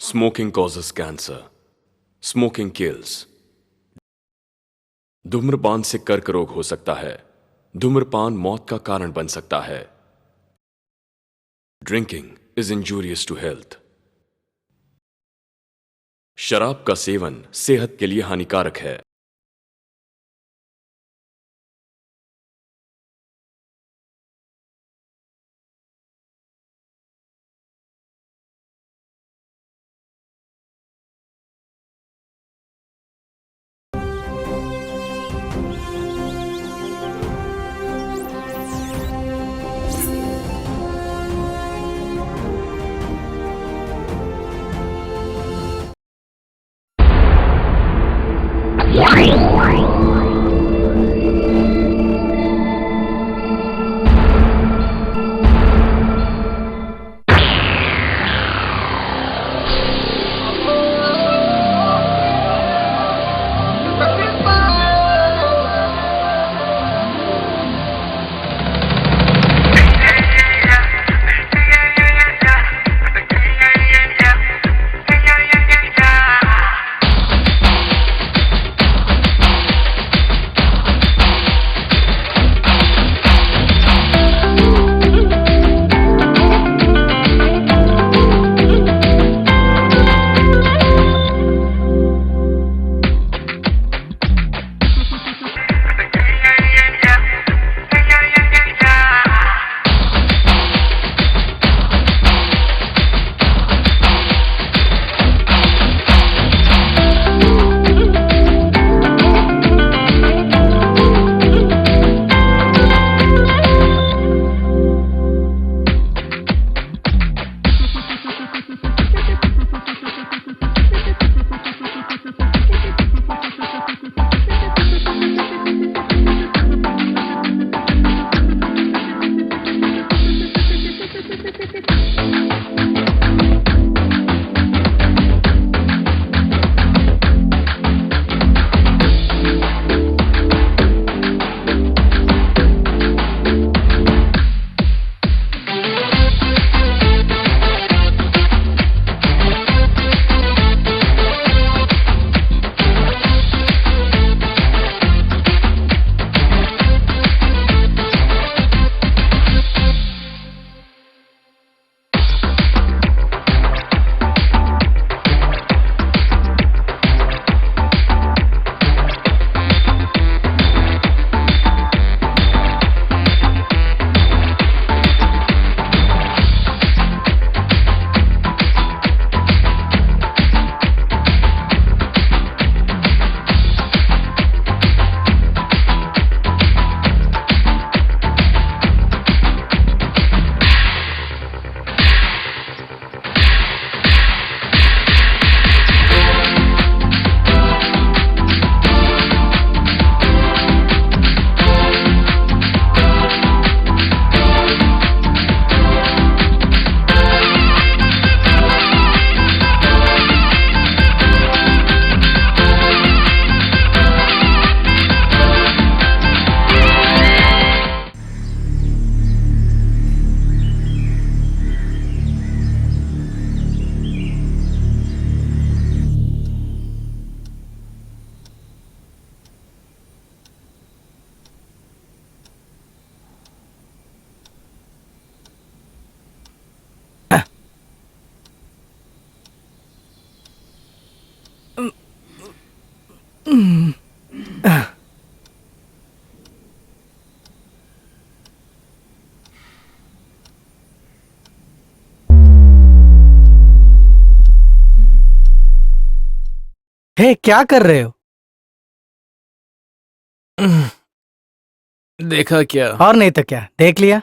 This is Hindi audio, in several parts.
Smoking causes cancer. Smoking kills. धूम्रपान से कर्क रोग हो सकता है. धूम्रपान मौत का कारण बन सकता है. Drinking is injurious to health. शराब का सेवन सेहत के लिए हानिकारक है. हे, क्या कर रहे हो? देखा क्या? और नहीं तो क्या, देख लिया।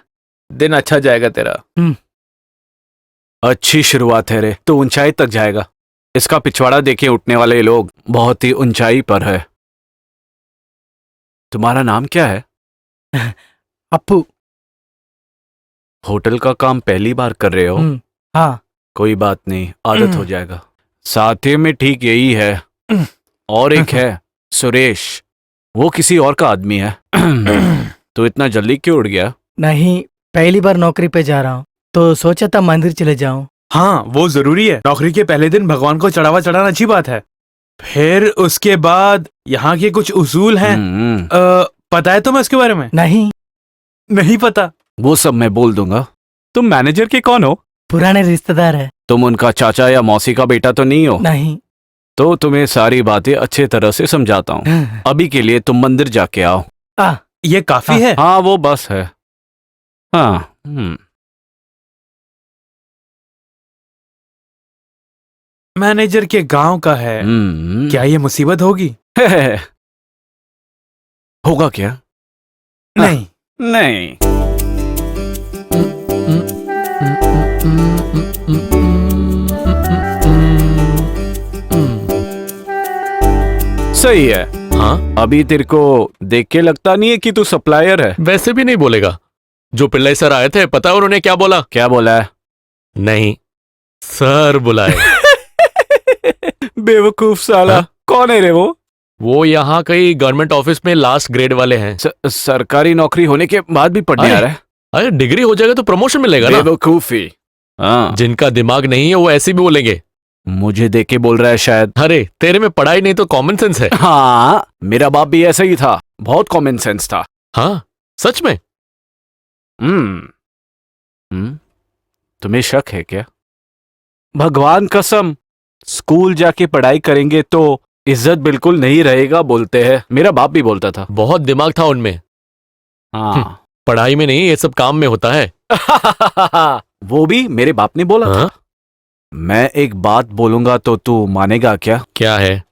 दिन अच्छा जाएगा तेरा। अच्छी शुरुआत है रे, तू ऊंचाई तक जाएगा। इसका पिछवाड़ा देखिए, उठने वाले लोग बहुत ही ऊंचाई पर है। तुम्हारा नाम क्या है? अप्पू। होटल का काम पहली बार कर रहे हो? हाँ। कोई बात नहीं, आदत हो जाएगा। साथी में ठीक यही है। और एक है सुरेश, वो किसी और का आदमी है। तो इतना जल्दी क्यों उड़ गया? नहीं, पहली बार नौकरी पे जा रहा हूँ तो सोचा था मंदिर चले जाऊं। हाँ वो जरूरी है। नौकरी के पहले दिन भगवान को चढ़ावा चढ़ाना अच्छी बात है। फिर उसके बाद यहाँ के कुछ उसूल हैं। पता है तुम्हें उसके बारे में? नहीं, नहीं पता। वो सब मैं बोल दूंगा। तुम मैनेजर के कौन हो? पुराने रिश्तेदार है। तुम उनका चाचा या मौसी का बेटा तो नहीं हो? नहीं। तो तुम्हें सारी बातें अच्छे तरह से समझाता हूँ। अभी के लिए तुम मंदिर जाके आओ। ये काफी हाँ। है। हाँ वो बस है। हाँ। मैनेजर के गांव का है। क्या ये मुसीबत होगी? होगा क्या? नहीं। नहीं। सही है। हाँ, अभी तेरे को देख के लगता नहीं है कि तू सप्लायर है। वैसे भी नहीं बोलेगा। जो पिल्लाई सर आए थे, पता है उन्होंने क्या बोला? क्या बोला है? नहीं, सर बुलाए। बेवकूफ साला। हाँ? कौन है रे वो? वो यहाँ कई गवर्नमेंट ऑफिस में लास्ट ग्रेड वाले हैं। सरकारी नौकरी होने के बाद भी पढ़ने आ रहा है। अरे डिग्री हो जाएगा तो प्रमोशन मिलेगा ना। बेवकूफी। हाँ। जिनका दिमाग नहीं है वो ऐसे भी बोलेंगे। मुझे देख के बोल रहा है शायद। अरे तेरे में पढ़ाई नहीं तो कॉमन सेंस है। हाँ, मेरा बाप भी ऐसा ही था। बहुत कॉमन सेंस था। हाँ सच में। तुम्हें शक है क्या? भगवान कसम, स्कूल जाके पढ़ाई करेंगे तो इज्जत बिल्कुल नहीं रहेगा बोलते हैं। मेरा बाप भी बोलता था। बहुत दिमाग था उनमें। हाँ। पढ़ाई में नहीं, ये सब काम में होता है। वो भी मेरे बाप ने बोला था। मैं एक बात बोलूंगा तो तू मानेगा क्या? क्या है?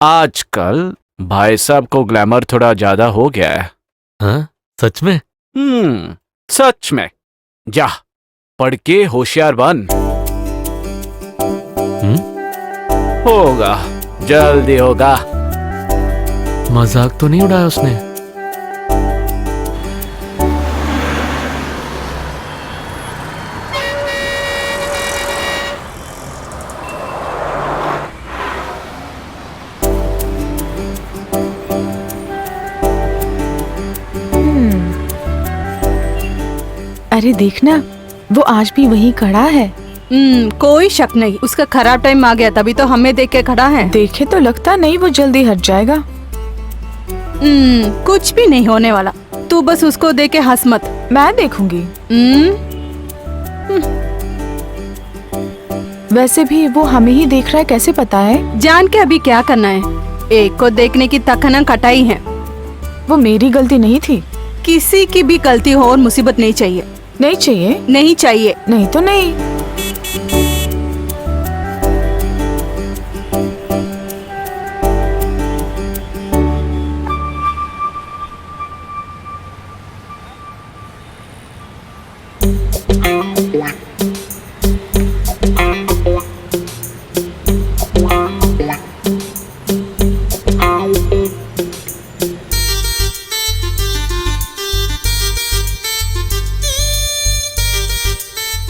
आजकल भाई साहब को ग्लैमर थोड़ा ज्यादा हो गया है। हाँ सच में? सच में। जा पढ़ के होशियार बन। होगा, जल्दी होगा। मजाक तो नहीं उड़ाया उसने? अरे देखना, वो आज भी वहीं खड़ा है। कोई शक नहीं, उसका खराब टाइम आ गया तभी तो हमें देख के खड़ा है। देखे तो लगता नहीं वो जल्दी हट जाएगा। कुछ भी नहीं होने वाला। तू बस उसको देख के हंस मत। मैं देखूंगी। वैसे भी वो हमें ही देख रहा है, कैसे पता है? जान के अभी क्या करना है? एक को देखने की तखना कटाई है। वो मेरी गलती नहीं थी। किसी की भी गलती हो और मुसीबत नहीं चाहिए। नहीं चाहिए? नहीं चाहिए। नहीं तो नहीं।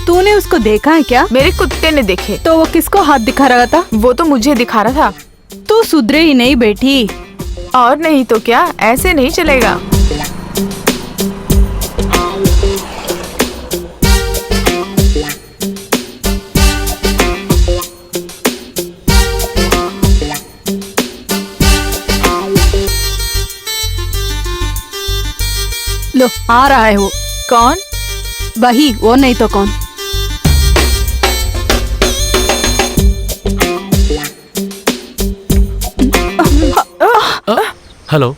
तूने उसको देखा है क्या? मेरे कुत्ते ने देखे। तो वो किसको हाथ दिखा रहा था? वो तो मुझे दिखा रहा था। तू सुधरे ही नहीं बेटी। और नहीं तो क्या, ऐसे नहीं चलेगा। लो आ रहा है वो। कौन? वही, वो नहीं तो कौन। हेलो।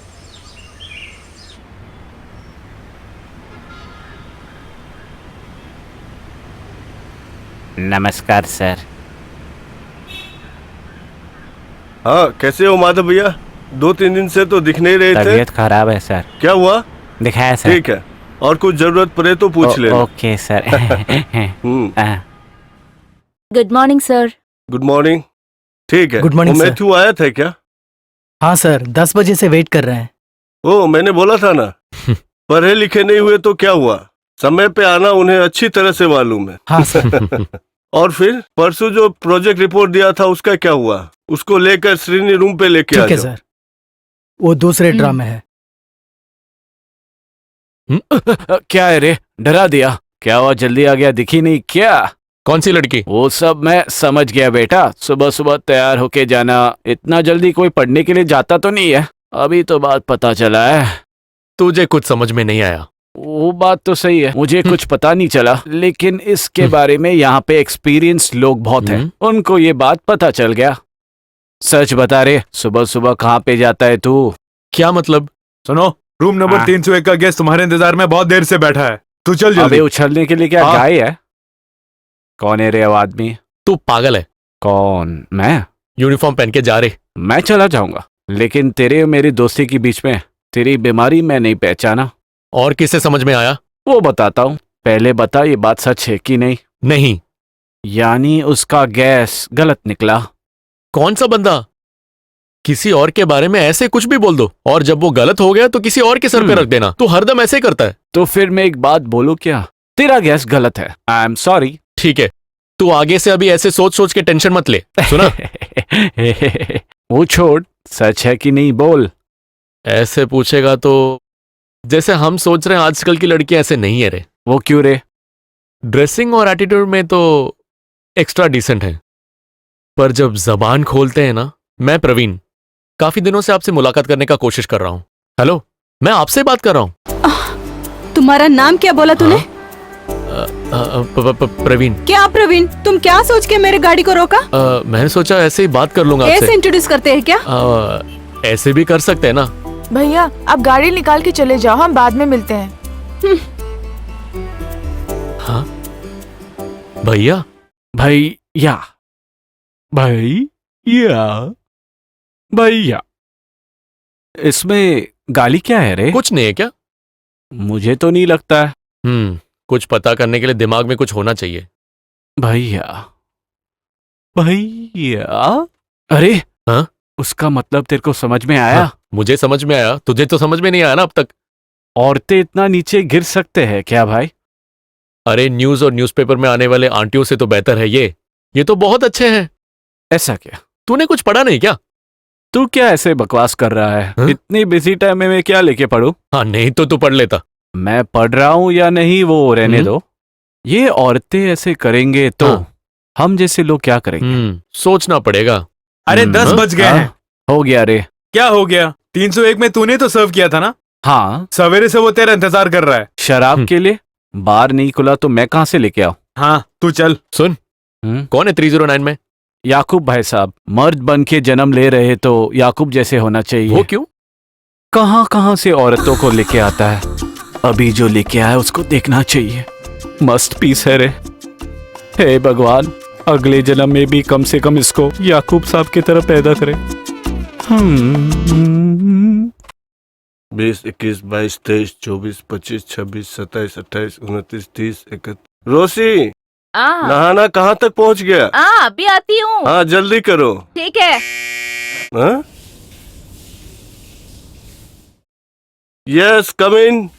नमस्कार सर। हाँ कैसे हो माधव भैया? 2-3 दिन से तो दिख नहीं रहे थे। तबीयत खराब है सर। क्या हुआ? दिखाया सर। ठीक है, और कुछ जरूरत पड़े तो पूछ लेना। Okay sir. Good morning sir. Good morning. ठीक है। गुड मॉर्निंग वो सर। मैथ्यू आया था क्या? हाँ सर, 10 बजे से वेट कर रहे हैं। ओ मैंने बोला था ना। पढ़े लिखे नहीं हुए तो क्या हुआ, समय पे आना उन्हें अच्छी तरह से मालूम है। हाँ सर। और फिर परसों जो प्रोजेक्ट रिपोर्ट दिया था उसका क्या हुआ? उसको लेकर श्रीनी रूम पे लेके आ ठीक है जाओ। सर, वो दूसरे ड्राम में है। क्या है रे, डरा दिया? क्या हुआ, जल्दी आ गया, दिखी नहीं क्या? कौन सी लड़की? वो सब मैं समझ गया बेटा। सुबह सुबह तैयार होके जाना, इतना जल्दी कोई पढ़ने के लिए जाता तो नहीं है। अभी तो बात पता चला है। तुझे कुछ समझ में नहीं आया। वो बात तो सही है, मुझे कुछ पता नहीं चला, लेकिन इसके बारे में यहाँ पे एक्सपीरियंस लोग बहुत हैं, उनको ये बात पता चल गया। सच बता रे, सुबह सुबह कहाँ पे जाता है तू? क्या मतलब? सुनो, रूम नंबर हाँ। 301 का गेस्ट तुम्हारे इंतजार में बहुत देर से बैठा है। तू चल अबे जल्दी। उछलने के लिए क्या हाँ। गाय है? कौन है रे वो आदमी? तू पागल है? कौन? मैं? यूनिफॉर्म पहन के जा रहे। मैं चला जाऊंगा, लेकिन तेरे और मेरी दोस्ती के बीच में तेरी बीमारी मैं नहीं पहचाना। और किसे समझ में आया? वो बताता हूँ, पहले बता ये बात सच है कि नहीं? नहीं। यानी उसका गैस गलत निकला। कौन सा बंदा? किसी और के बारे में ऐसे कुछ भी बोल दो, और जब वो गलत हो गया तो किसी और के सर पे रख देना। तू हरदम ऐसे ही करता है। तो फिर मैं एक बात बोलूं क्या? तेरा गैस गलत है। I am sorry. ठीक है, तू आगे से अभी ऐसे सोच सोच के टेंशन मत ले। सुना? वो छोड़, सच है कि नहीं बोल। ऐसे पूछेगा तो जैसे हम सोच रहे हैं आजकल की लड़कियां ऐसे नहीं है रे। वो क्यों रे? ड्रेसिंग और एटीट्यूड में तो एक्स्ट्रा डिसेंट है, पर जब जबान खोलते हैं ना। मैं प्रवीण, काफी दिनों से आपसे मुलाकात करने का कोशिश कर रहा हूँ। हेलो, मैं आपसे बात कर रहा हूँ। तुम्हारा नाम क्या बोला तूने? प्रवीण। क्या प्रवीण? तुम क्या सोच के मेरे गाड़ी को रोका? मैंने सोचा ऐसे ही बात कर लूंगा ऐसे आपसे। इंट्रोड्यूस करते हैं क्या? ऐसे भी कर सकते हैं ना। भैया आप गाड़ी निकाल के चले जाओ, हम बाद में मिलते हैं। हाँ भैया। भैया, भैया, भैया। इसमें गाली क्या है रे? कुछ नहीं है क्या? मुझे तो नहीं लगता है। कुछ पता करने के लिए दिमाग में कुछ होना चाहिए। भैया, भैया। अरे हाँ? उसका मतलब तेरे को समझ में आया? हाँ, मुझे समझ में आया, तुझे तो समझ में नहीं आया ना अब तक। औरतें इतना नीचे गिर सकते हैं क्या भाई? अरे न्यूज और न्यूज़पेपर में आने वाले आंटियों से तो बेहतर है ये तो बहुत अच्छे हैं। ऐसा क्या? तूने कुछ पढ़ा नहीं क्या? तू क्या ऐसे बकवास कर रहा है? हाँ? इतनी बिजी टाइम में मैं क्या लेके पढ़ूं? हाँ, नहीं तो तू पढ़ लेता। मैं पढ़ रहा हूं या नहीं वो रहने दो। ये औरतें ऐसे करेंगे तो हाँ। हम जैसे लोग क्या करेंगे? सोचना पड़ेगा। अरे 10 बज गए हैं। हो गया रे। क्या हो गया? 301 में तूने तो सर्व किया था ना? हाँ, सवेरे से वो तेरा इंतजार कर रहा है। शराब के लिए बार नहीं खुला तो मैं कहाँ से लेके आऊं? हाँ, तू चल। सुन, कौन है 309 में? याकूब भाई साहब। मर्द बन के जन्म ले रहे तो याकूब जैसे होना चाहिए। वो क्यों? कहाँ कहाँ से औरतों को लेके आता है, अभी जो लेके आया उसको देखना चाहिए। मस्त पीस है रे। हे भगवान, अगले जन्म में भी कम से कम इसको याकूब साहब की तरह पैदा करे। 20, 21, 22, 23, 24, 25, 26, 27, 28, 29, 30, 31। रोसी, नहाना कहाँ तक पहुँच गया? अभी आती हूँ। हाँ, जल्दी करो। ठीक है। हाँ? यस, कम इन।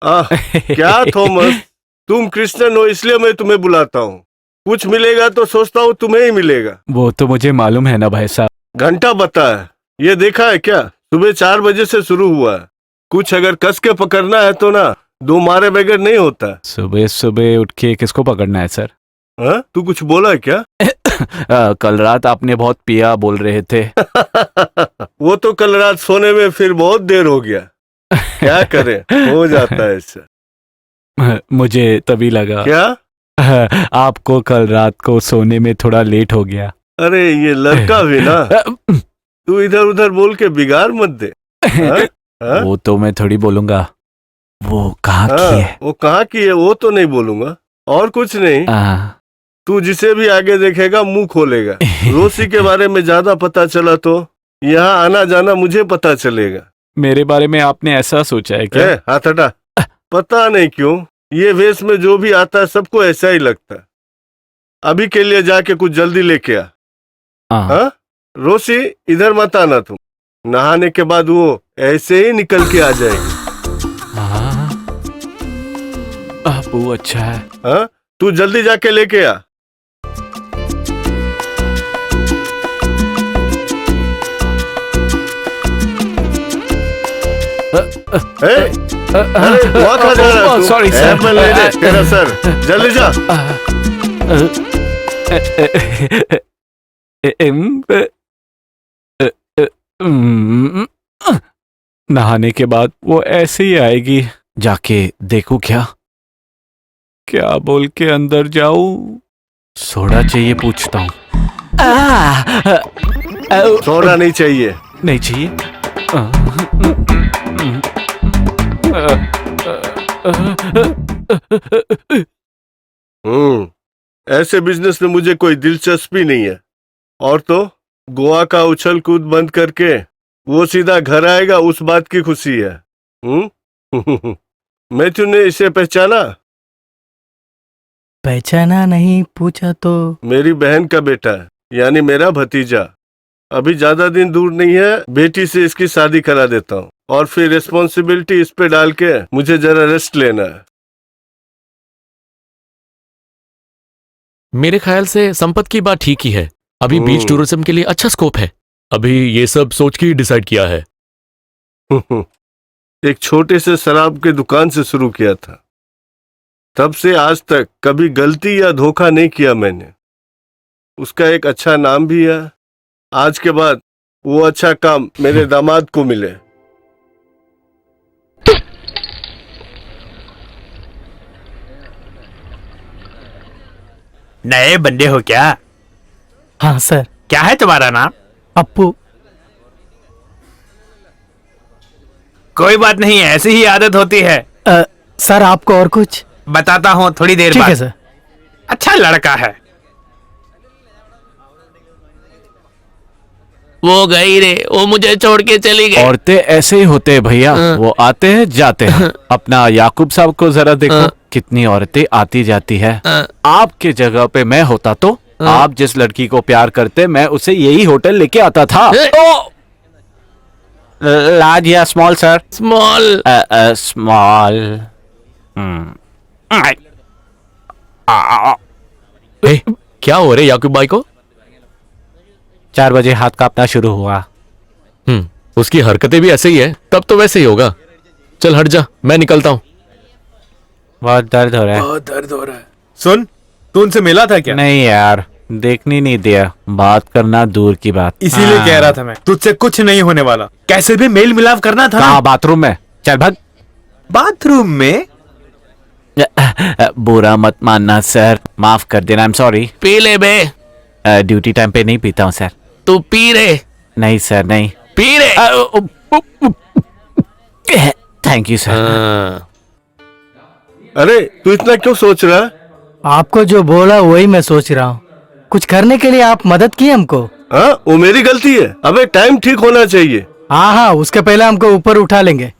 क्या थॉमस, तुम क्रिश्चियन हो इसलिए मैं तुम्हें बुलाता हूँ। कुछ मिलेगा तो सोचता हूँ तुम्हें ही मिलेगा। वो तो मुझे मालूम है ना भाई साहब। घंटा बता है, ये देखा है क्या? सुबह 4 बजे से शुरू हुआ है। कुछ अगर कस के पकड़ना है तो ना, 2 मारे बगैर नहीं होता। सुबह सुबह उठ के किसको पकड़ना है सर? हाँ? तू कुछ बोला क्या? कल रात आपने बहुत पिया बोल रहे थे। वो तो कल रात सोने में फिर बहुत देर हो गया। क्या करें, हो जाता है इससे। मुझे तभी लगा क्या? आपको कल रात को सोने में थोड़ा लेट हो गया। अरे ये लड़का भी ना, तू इधर उधर बोल के बिगाड़ मत दे। हाँ? हाँ? वो तो मैं थोड़ी बोलूंगा। वो कहाँ की है? वो कहाँ की है वो तो नहीं बोलूंगा, और कुछ नहीं। तू जिसे भी आगे देखेगा मुंह खोलेगा। रोसी के बारे में ज्यादा पता चला तो यहाँ आना जाना मुझे पता चलेगा। मेरे बारे में आपने ऐसा सोचा है क्या? हाथ हटा। पता नहीं क्यों ये वेश में जो भी आता है सबको ऐसा ही लगता है। अभी के लिए जाके कुछ जल्दी लेके आ। हाँ? रोसी, इधर मत आना तुम। नहाने के बाद वो ऐसे ही निकल के आ जाएगी। वो अच्छा है। हाँ? तू जल्दी जाके लेके आ। अरे वहाँ कहाँ जा रहा है तू? Sorry, sir. एप्पल ले ले तेरा सर, जल्दी जा। नहाने के बाद वो ऐसे ही आएगी। जाके देखूं क्या क्या बोल के अंदर जाऊं? सोडा चाहिए पूछता हूँ। सोडा नहीं चाहिए। नहीं चाहिए। ऐसे बिजनेस में मुझे कोई दिलचस्पी नहीं है। और तो गोवा का उछल कूद बंद करके वो सीधा घर आएगा, उस बात की खुशी है। मैथ्यू ने इसे पहचाना? पहचाना नहीं, पूछा तो। मेरी बहन का बेटा है, यानी मेरा भतीजा। अभी ज्यादा दिन दूर नहीं है, बेटी से इसकी शादी करा देता हूँ और फिर रिस्पॉन्सिबिलिटी इस पे डाल के मुझे जरा रेस्ट लेना है। मेरे ख्याल से संपत की बात ठीक ही है। अभी बीच टूरिज्म के लिए अच्छा स्कोप है। अभी ये सब सोच के ही डिसाइड किया है। एक छोटे से शराब के दुकान से शुरू किया था, तब से आज तक कभी गलती या धोखा नहीं किया मैंने। उसका एक अच्छा नाम भी है। आज के बाद वो अच्छा काम मेरे दामाद को मिले। नए बंदे हो क्या? हाँ सर। क्या है तुम्हारा नाम? अप्पू। कोई बात नहीं, ऐसी ही आदत होती है। सर आपको और कुछ बताता हूँ थोड़ी देर ठीक बाद। है सर। अच्छा लड़का है। वो गई रे, वो मुझे छोड़ के चली गई। औरतें ऐसे ही होते हैं भैया, वो आते हैं जाते हैं। अपना याकूब साहब को जरा देखो, कितनी औरतें आती जाती है। आपके जगह पे मैं होता तो आप जिस लड़की को प्यार करते, मैं उसे यही होटल लेके आता था। लार्ज या स्मॉल सर? स्मॉल। स्मॉल। क्या हो रहे याकूब भाई को? 4 बजे हाथ कांपना शुरू हुआ। उसकी हरकतें भी ऐसे ही है, तब तो वैसे ही होगा। चल हट जा, मैं निकलता हूँ। बहुत दर्द हो रहा है। बहुत दर्द हो रहा है। सुन, तू उनसे मिला था क्या? नहीं यार, देखने नहीं दिया, बात करना दूर की बात। इसीलिए कह रहा था मैं, तुझसे कुछ नहीं होने वाला। कैसे भी मेल मिलाप करना था। कहाँ? बाथरूम में। चल भाग। बाथरूम में? बुरा मत मानना सर, माफ कर देना। I am sorry. पी ले बे। ड्यूटी टाइम पे नहीं पीता हूँ सर। तू पी रे। नहीं सर, नहीं। पी रे। Thank you sir. अरे तू इतना क्यों सोच रहा है? आपको जो बोला वही मैं सोच रहा हूँ। कुछ करने के लिए आप मदद किए हमको। हाँ, वो मेरी गलती है। अबे टाइम ठीक होना चाहिए। हाँ हाँ, उसके पहले हमको ऊपर उठा लेंगे।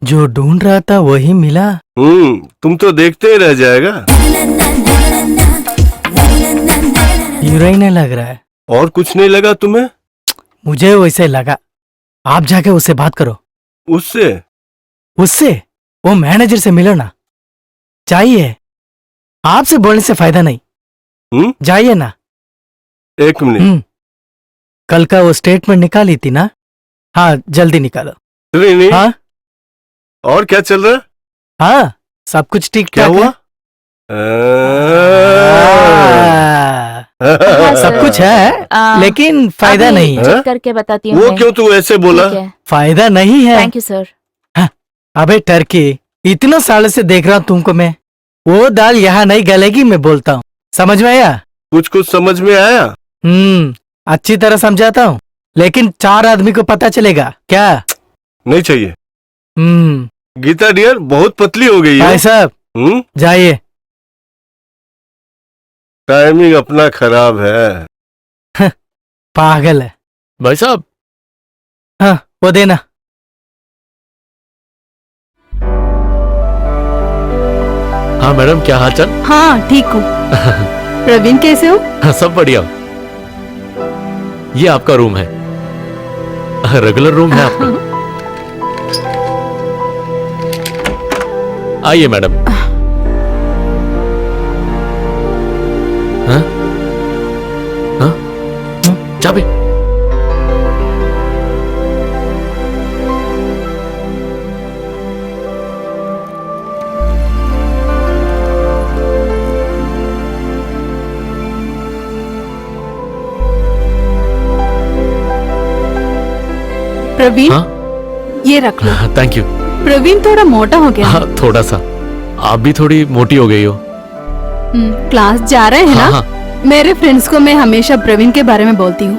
जो ढूंढ रहा था वही मिला। तुम तो देखते ही रह जाएगा। हीरोइन लग रहा है। और कुछ नहीं लगा तुम्हें? मुझे वैसे लगा। आप जाके उससे बात करो। उससे? उससे? वो मैनेजर से मिलो ना। चाहिए। आपसे बोलने से फायदा नहीं। जाइए ना। एक मिनट। कल का वो स्टेटमेंट निकाली थी ना? हाँ, जल्दी निकालो। नहीं। हाँ? और क्या चल रहा है? हाँ, सब कुछ ठीक क्या ठाक हुआ? सब कुछ है, लेकिन फायदा नहीं है। चेक करके बताती हूँ। वो क्यों तू ऐसे बोला? फायदा नहीं है। Thank you sir. अबे टर्की, इतने साल से देख रहा हूँ तुमको मैं। वो दाल यहाँ नहीं गलेगी, मैं बोलता हूँ। समझ में आया? कुछ कुछ समझ में आया। अच्छी तरह समझाता हूँ, लेकिन 4 आदमी को पता चलेगा क्या? नहीं चाहिए। गीता डियर बहुत पतली हो गई है। भाई साहब, जाइए। टाइमिंग अपना खराब है। पागल है। भाई साहब, हाँ, वो देना। हाँ मैडम, क्या हाल चाल? हाँ ठीक हूँ। प्रवीण कैसे हो? हाँ, सब बढ़िया। ये आपका रूम है, रेगुलर रूम है आपका। आइए मैडम। हाँ? हाँ? चाबी। प्रवीण, हाँ? ये रख लो। Thank you. प्रवीण थोड़ा मोटा हो गया है। हाँ, थोड़ा सा। आप भी थोड़ी मोटी हो गई हो। क्लास जा रहे हैं हाँ, ना? मेरे फ्रेंड्स को मैं हमेशा प्रवीण के बारे में बोलती हूँ।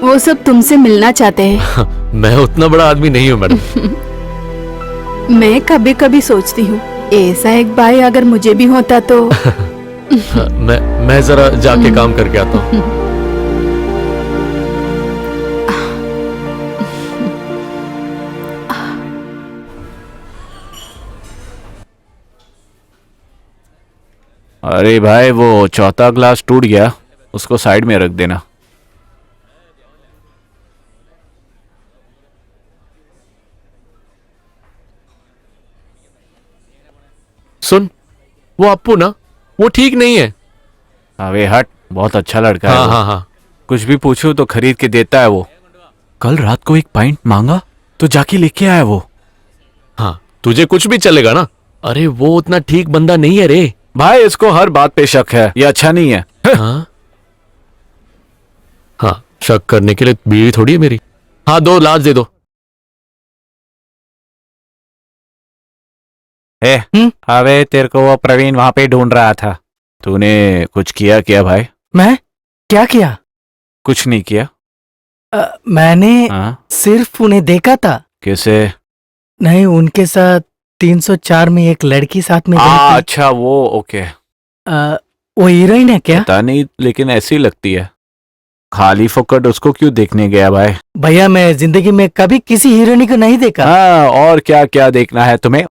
वो सब तुमसे मिलना चाहते हैं। मैं उतना बड़ा आदमी नहीं हूँ मैडम। मैं कभी कभी सोचती हूँ, ऐसा एक भाई अगर मुझे भी होता तो। मैं जरा जाके काम करके आता हूँ। अरे भाई, वो चौथा ग्लास टूट गया, उसको साइड में रख देना। सुन, वो अप्पू ना, वो ठीक नहीं है। अबे हट, बहुत अच्छा लड़का है हाँ वो। हाँ हाँ। कुछ भी पूछूं तो खरीद के देता है वो। कल रात को एक पाइंट मांगा तो जाके लेके आया वो। हाँ, तुझे कुछ भी चलेगा ना। अरे वो उतना ठीक बंदा नहीं है रे। भाई, इसको हर बात पे शक है, ये अच्छा नहीं है। हाँ हाँ, शक करने के लिए बीवी थोड़ी है मेरी। हाँ, 2 लाख दे दो। अबे, तेरे को वो प्रवीण वहां पे ढूंढ रहा था। तूने कुछ किया क्या भाई? मैं क्या किया? कुछ नहीं किया। मैंने हाँ? सिर्फ उन्हें देखा था। कैसे? नहीं, उनके साथ 304 में एक लड़की साथ में गई थी। अच्छा, वो ओके। वो हीरोइन है क्या? पता नहीं, लेकिन ऐसी लगती है। खाली फोकट उसको क्यों देखने गया भाई? भैया, मैं जिंदगी में कभी किसी हीरोइनी को नहीं देखा। हाँ, और क्या क्या देखना है तुम्हें?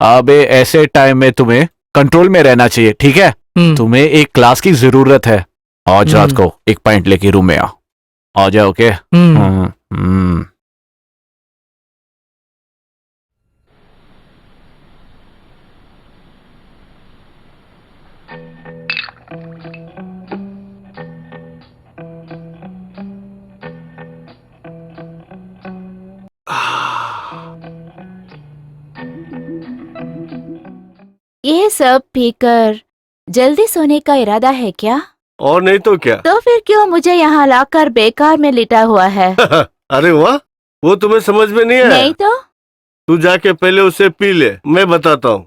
अबे, ऐसे टाइम में तुम्हें कंट्रोल में रहना चाहिए, ठीक है? तुम्हें एक क्लास की जरूरत है। आज रात को एक पॉइंट लेके रूम में आ जाओ, ओके? ये सब पीकर जल्दी सोने का इरादा है क्या? और नहीं तो क्या। तो फिर क्यों मुझे यहाँ लाकर बेकार में लिटा हुआ है? अरे वाह, वो तुम्हें समझ में नहीं आया? नहीं तो? तू जाके पहले उसे पी ले, मैं बताता हूँ।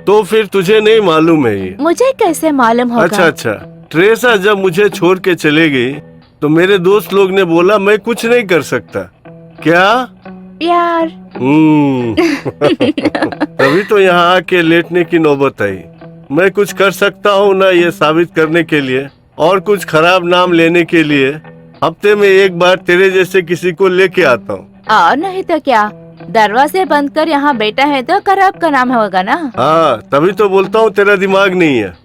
तो फिर तुझे नहीं मालूम है ये? मुझे कैसे मालूम होगा? अच्छा अच्छा, ट्रेसा जब मुझे छोड़ के चले गई तो मेरे दोस्त लोग ने बोला मैं कुछ नहीं कर सकता। क्या? प्यार। तभी तो यहाँ आके लेटने की नौबत आई। मैं कुछ कर सकता हूँ ना, ये साबित करने के लिए और कुछ खराब नाम लेने के लिए हफ्ते में एक बार तेरे जैसे किसी को लेके आता हूँ। और नहीं तो क्या, दरवाजे बंद कर यहाँ बैठा है तो खराब का नाम होगा ना। हाँ, तभी तो बोलता हूँ तेरा दिमाग नहीं है।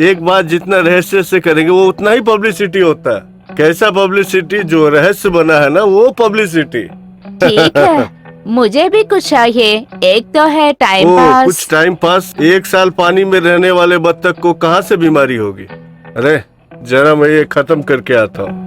एक बात जितना रहस्य से करेंगे वो उतना ही पब्लिसिटी होता है। कैसा पब्लिसिटी? जो रहस्य बना है ना, वो पब्लिसिटी। ठीक है, मुझे भी कुछ चाहिए। एक तो है टाइम पास। कुछ टाइम पास? 1 साल पानी में रहने वाले बत्तख को कहाँ से बीमारी होगी? अरे जरा मैं ये खत्म करके आता हूँ।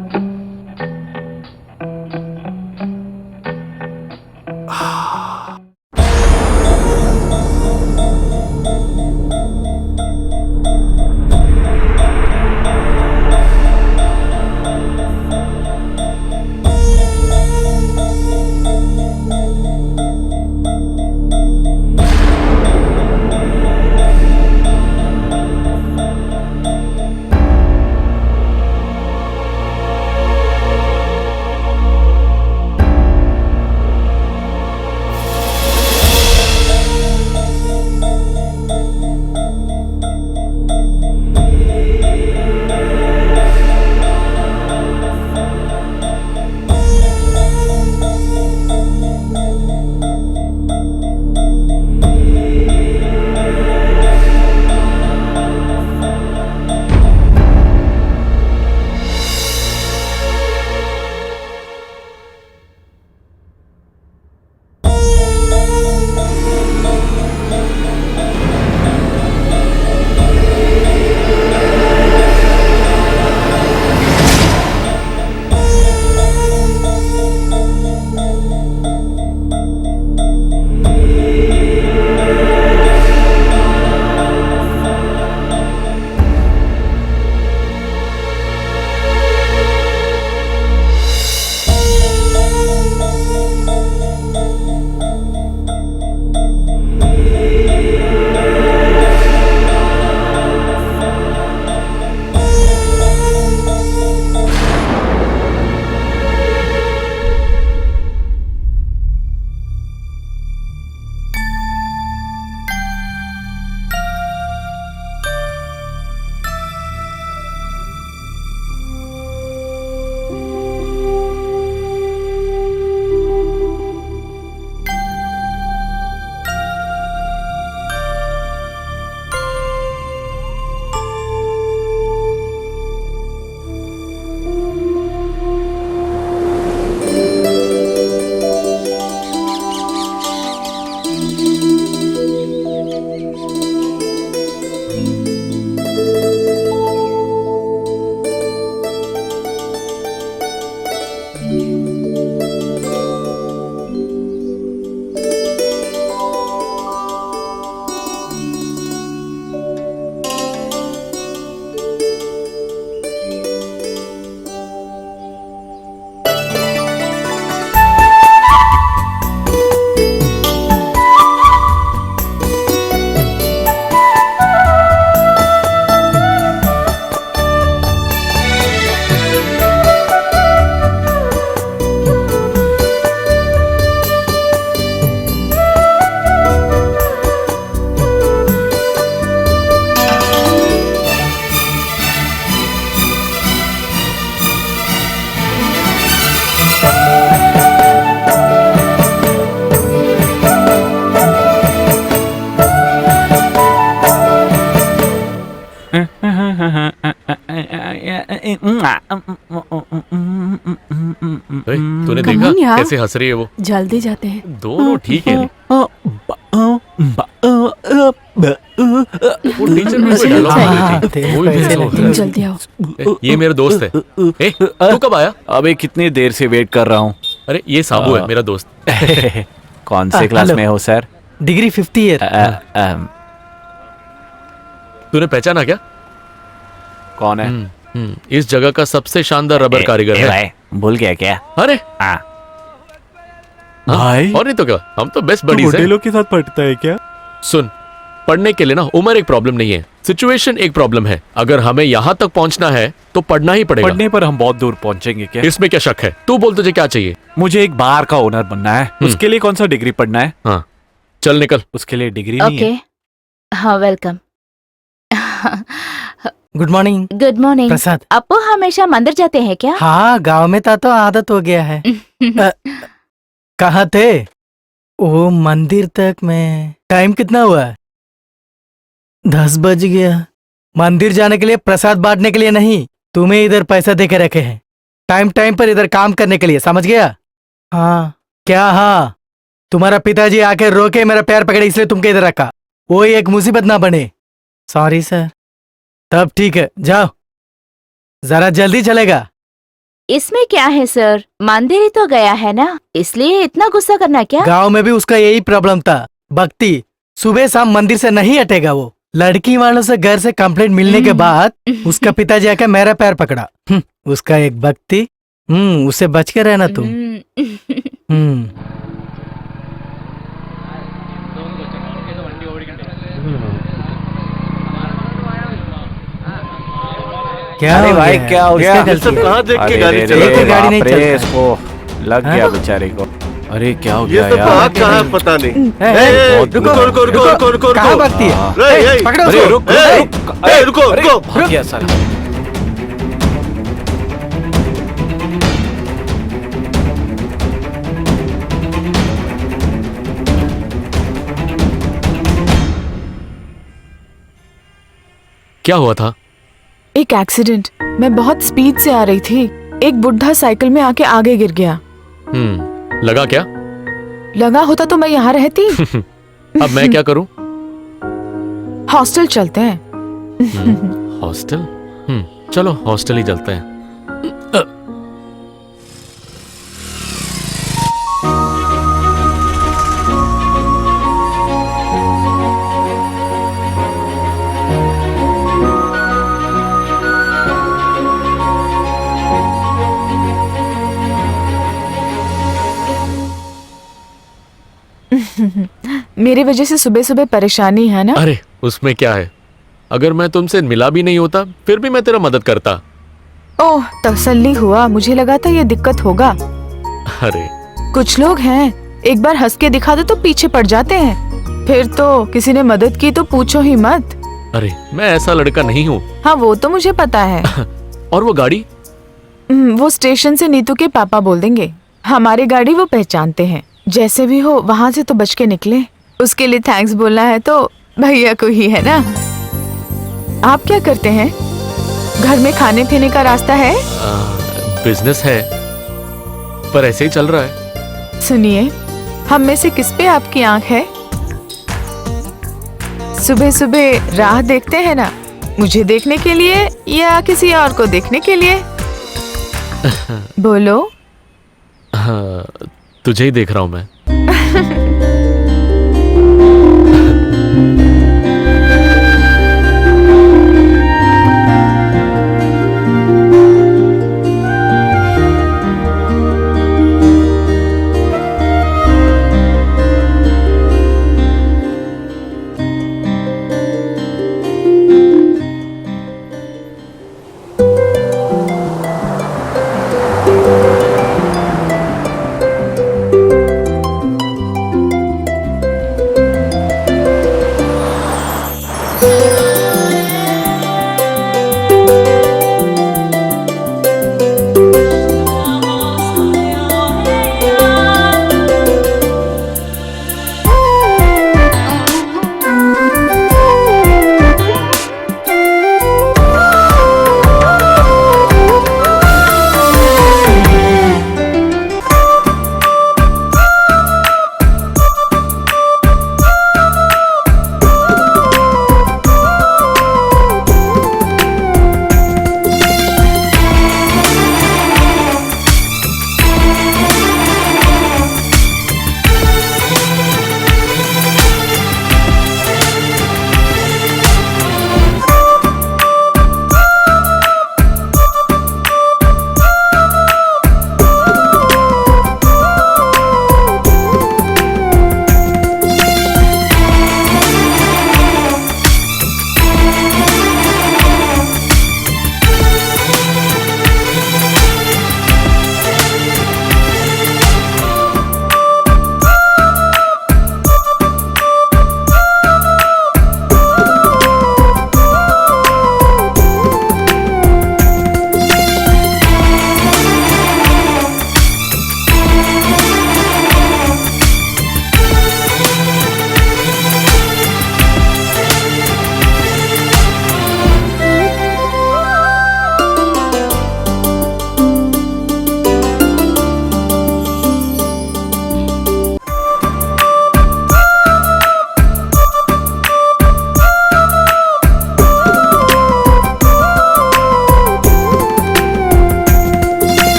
तूने Come देखा on यार। कैसे हंस रही है वो? जल्दी जाते हैं। दोनों ठीक है। वो टीचर में कोई डायलॉग बोल रही थी, वो भी पैसे मिस हो लगते रहा तुम जल्दी आओ। है। ये मेरा दोस्त है। ए, तू कब आया? अबे कितनी देर से वेट कर रहा हूँ। अरे ये साबू है मेरा दोस्त। कौन से क्लास हेलो। में हो सर? Degree 50 year. तूने पहचाना क्या? कौन है? इस जगह का सबसे शानदार रबर कारीगर है। भाई भूल गया क्या? अरे हाँ। हाँ, भाई और नहीं तो क्या, हम तो बेस्ट बडीज हैं। लोग के साथ पढ़ता है क्या? सुन, पढ़ने के लिए ना उम्र एक प्रॉब्लम नहीं है, सिचुएशन एक प्रॉब्लम है। अगर हमें यहाँ तक पहुँचना है तो पढ़ना ही पड़ेगा। पढ़ने पर हम बहुत दूर पहुंचेंगे क्या? इसमें क्या शक है? तू बोल, तुझे क्या चाहिए? मुझे एक बार का ओनर बनना है। उसके लिए कौन सा डिग्री पढ़ना है? हाँ, चल निकल। उसके लिए डिग्री नहीं है। ओके, हाँ welcome. Good morning good morning. Prasad. Apu हमेशा मंदिर जाते हैं क्या? हाँ, गांव में था तो आदत हो गया है। कहाँ थे? ओ मंदिर तक में टाइम कितना हुआ है? 10 बज गया। मंदिर जाने के लिए, प्रसाद बांटने के लिए नहीं, तुम्हें इधर पैसा दे के रखे हैं टाइम टाइम पर इधर काम करने के लिए, समझ गया? हाँ क्या? हाँ, तुम्हारा पिताजी आके रोके मेरा पैर पकड़े इसलिए तुमको इधर रखा। वो एक मुसीबत ना बने। Sorry sir. तब ठीक है, जाओ, जरा जल्दी चलेगा। इसमें क्या है सर, मंदिर ही तो गया है ना, इसलिए इतना गुस्सा करना क्या? गांव में भी उसका यही प्रॉब्लम था, भक्ति सुबह शाम मंदिर से नहीं हटेगा। वो लड़की वालों से घर से कंप्लेंट मिलने के बाद उसका पिताजी आके मेरा पैर पकड़ा। उसका एक भक्ति। उससे बच के रहना तुम। क्या अरे हो भाई गया? क्या हो किसका गया? गलती है? कहाँ देख के अरे गाड़ी रे चला रे, एक ही गाड़ी नहीं बाप रे, चलता। इसको लग गया हाँ? बेचारे को। अरे क्या हो ये गया सब यार? हाथ कहाँ है पता नहीं। बहुत रुको रुको रुको रुको रुको कहाँ रुको। भक्ति है? ए, पकड़ो अरे उसको। रुक ए, रुक ए, रुको अरे, रुको। भाग गया साला। क्या हुआ था? एक एक्सीडेंट। मैं बहुत स्पीड से आ रही थी, एक बुढ़ा साइकिल में आके आगे गिर गया। लगा क्या? लगा होता तो मैं यहाँ रहती। अब मैं क्या करूं? हॉस्टल चलते हैं। हॉस्टल? चलो हॉस्टल ही चलते हैं। मेरी वजह से सुबह सुबह परेशानी है ना? अरे उसमें क्या है, अगर मैं तुमसे मिला भी नहीं होता फिर भी मैं तेरा मदद करता। ओह, तसल्ली हुआ। मुझे लगा था ये दिक्कत होगा। अरे कुछ लोग हैं, एक बार हंस के दिखा दो तो पीछे पड़ जाते हैं, फिर तो किसी ने मदद की तो पूछो ही मत। अरे मैं ऐसा लड़का नहीं हूँ। हाँ वो तो मुझे पता है। और वो गाड़ी? वो स्टेशन से नीतू के पापा बोल देंगे। हमारी गाड़ी वो पहचानते हैं। जैसे भी हो वहां से तो बच के निकले। उसके लिए थैंक्स बोलना है तो भैया को ही है ना। आप क्या करते हैं? घर में खाने पीने का रास्ता है? बिजनेस है पर ऐसे ही चल रहा है। सुनिए, हम में से किस पे आपकी आंख है? सुबह सुबह राह देखते हैं ना, मुझे देखने के लिए या किसी और को देखने के लिए? बोलो। हाँ, तुझे ही देख रहा हूँ मैं।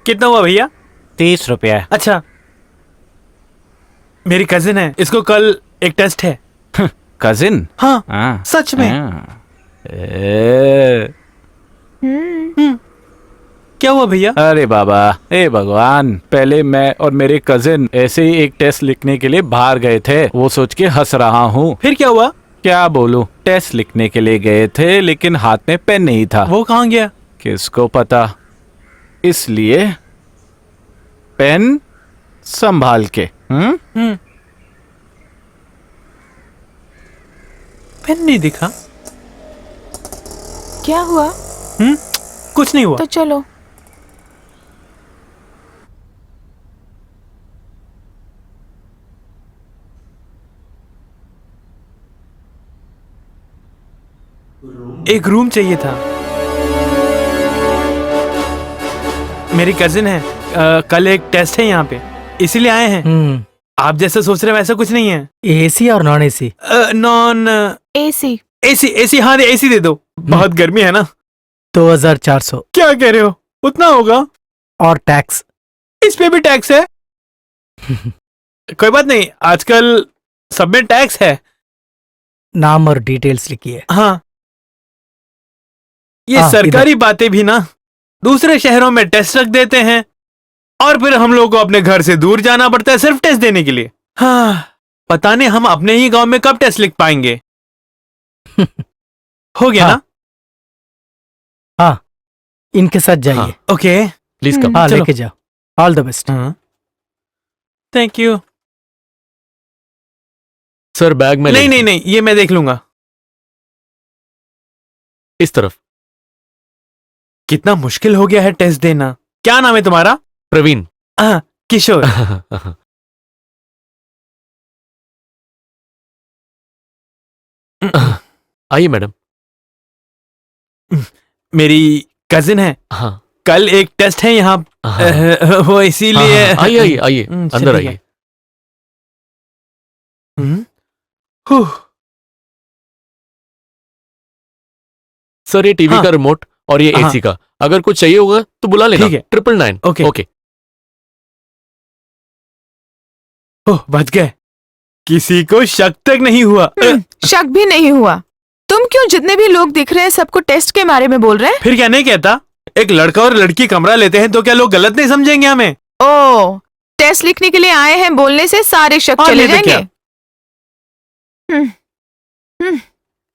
कितना हुआ भैया? 30 रुपया। अच्छा, मेरी कजिन है, इसको कल एक टेस्ट है। कजिन? हाँ, सच में। क्या हुआ भैया? अरे बाबा, हे भगवान, पहले मैं और मेरे कजिन ऐसे ही एक टेस्ट लिखने के लिए बाहर गए थे। वो सोच के हंस रहा हूँ। फिर क्या हुआ? क्या बोलूं, टेस्ट लिखने के लिए गए थे लेकिन हाथ में पेन नहीं था। वो कहाँ गया? किसको पता, इसलिए पेन संभाल के। पेन नहीं दिखा। क्या हुआ? कुछ नहीं हुआ। तो चलो। एक रूम चाहिए था। मेरी कजिन है, कल एक टेस्ट है यहाँ पे, इसीलिए आए हैं। आप जैसे सोच रहे हैं वैसा कुछ नहीं है। एसी और non AC? Non AC. AC AC, हाँ एसी दे दो, बहुत गर्मी है ना। 2400। क्या कह रहे हो, उतना होगा? और टैक्स? इस पे भी टैक्स है? कोई बात नहीं, आजकल सब में टैक्स है। नाम और डिटेल्स लिखिए। हाँ, ये हाँ, सरकारी बातें भी ना दूसरे शहरों में टेस्ट रख देते हैं और फिर हम लोग को अपने घर से दूर जाना पड़ता है सिर्फ टेस्ट देने के लिए। हाँ, पता नहीं हम अपने ही गांव में कब टेस्ट लिख पाएंगे। हो गया हाँ, ना? हाँ, इनके साथ जाइए। हाँ। Okay, please come. हाँ, चलो। लेके जाओ। All the best. Thank you. Sir bag में नहीं नहीं नहीं, ये मैं देख लूंगा। इस तरफ। कितना मुश्किल हो गया है टेस्ट देना। क्या नाम है तुम्हारा? प्रवीण। किशोर। आइए मैडम। मेरी कजिन है, हाँ कल एक टेस्ट है यहाँ, हाँ। वो इसीलिए। हाँ, आइए आइए आइए, अंदर चलिए। आइए। हुँ। सर ये टीवी हाँ। का रिमोट और ये हाँ। एसी का, अगर कुछ चाहिए होगा तो बुला लेना। ठीक है। 999। ओके। ओके। ओह, बच गए, किसी को शक तक नहीं हुआ। शक भी नहीं हुआ। तुम क्यों जितने भी लोग दिख रहे हैं सबको टेस्ट के बारे में बोल रहे हैं? फिर क्या नहीं कहता, एक लड़का और लड़की कमरा लेते हैं तो क्या लोग गलत नहीं समझेंगे हमें? ओ, टेस्ट लिखने के लिए आए हैं बोलने से सारे शक और चले नहीं तो जाएंगे।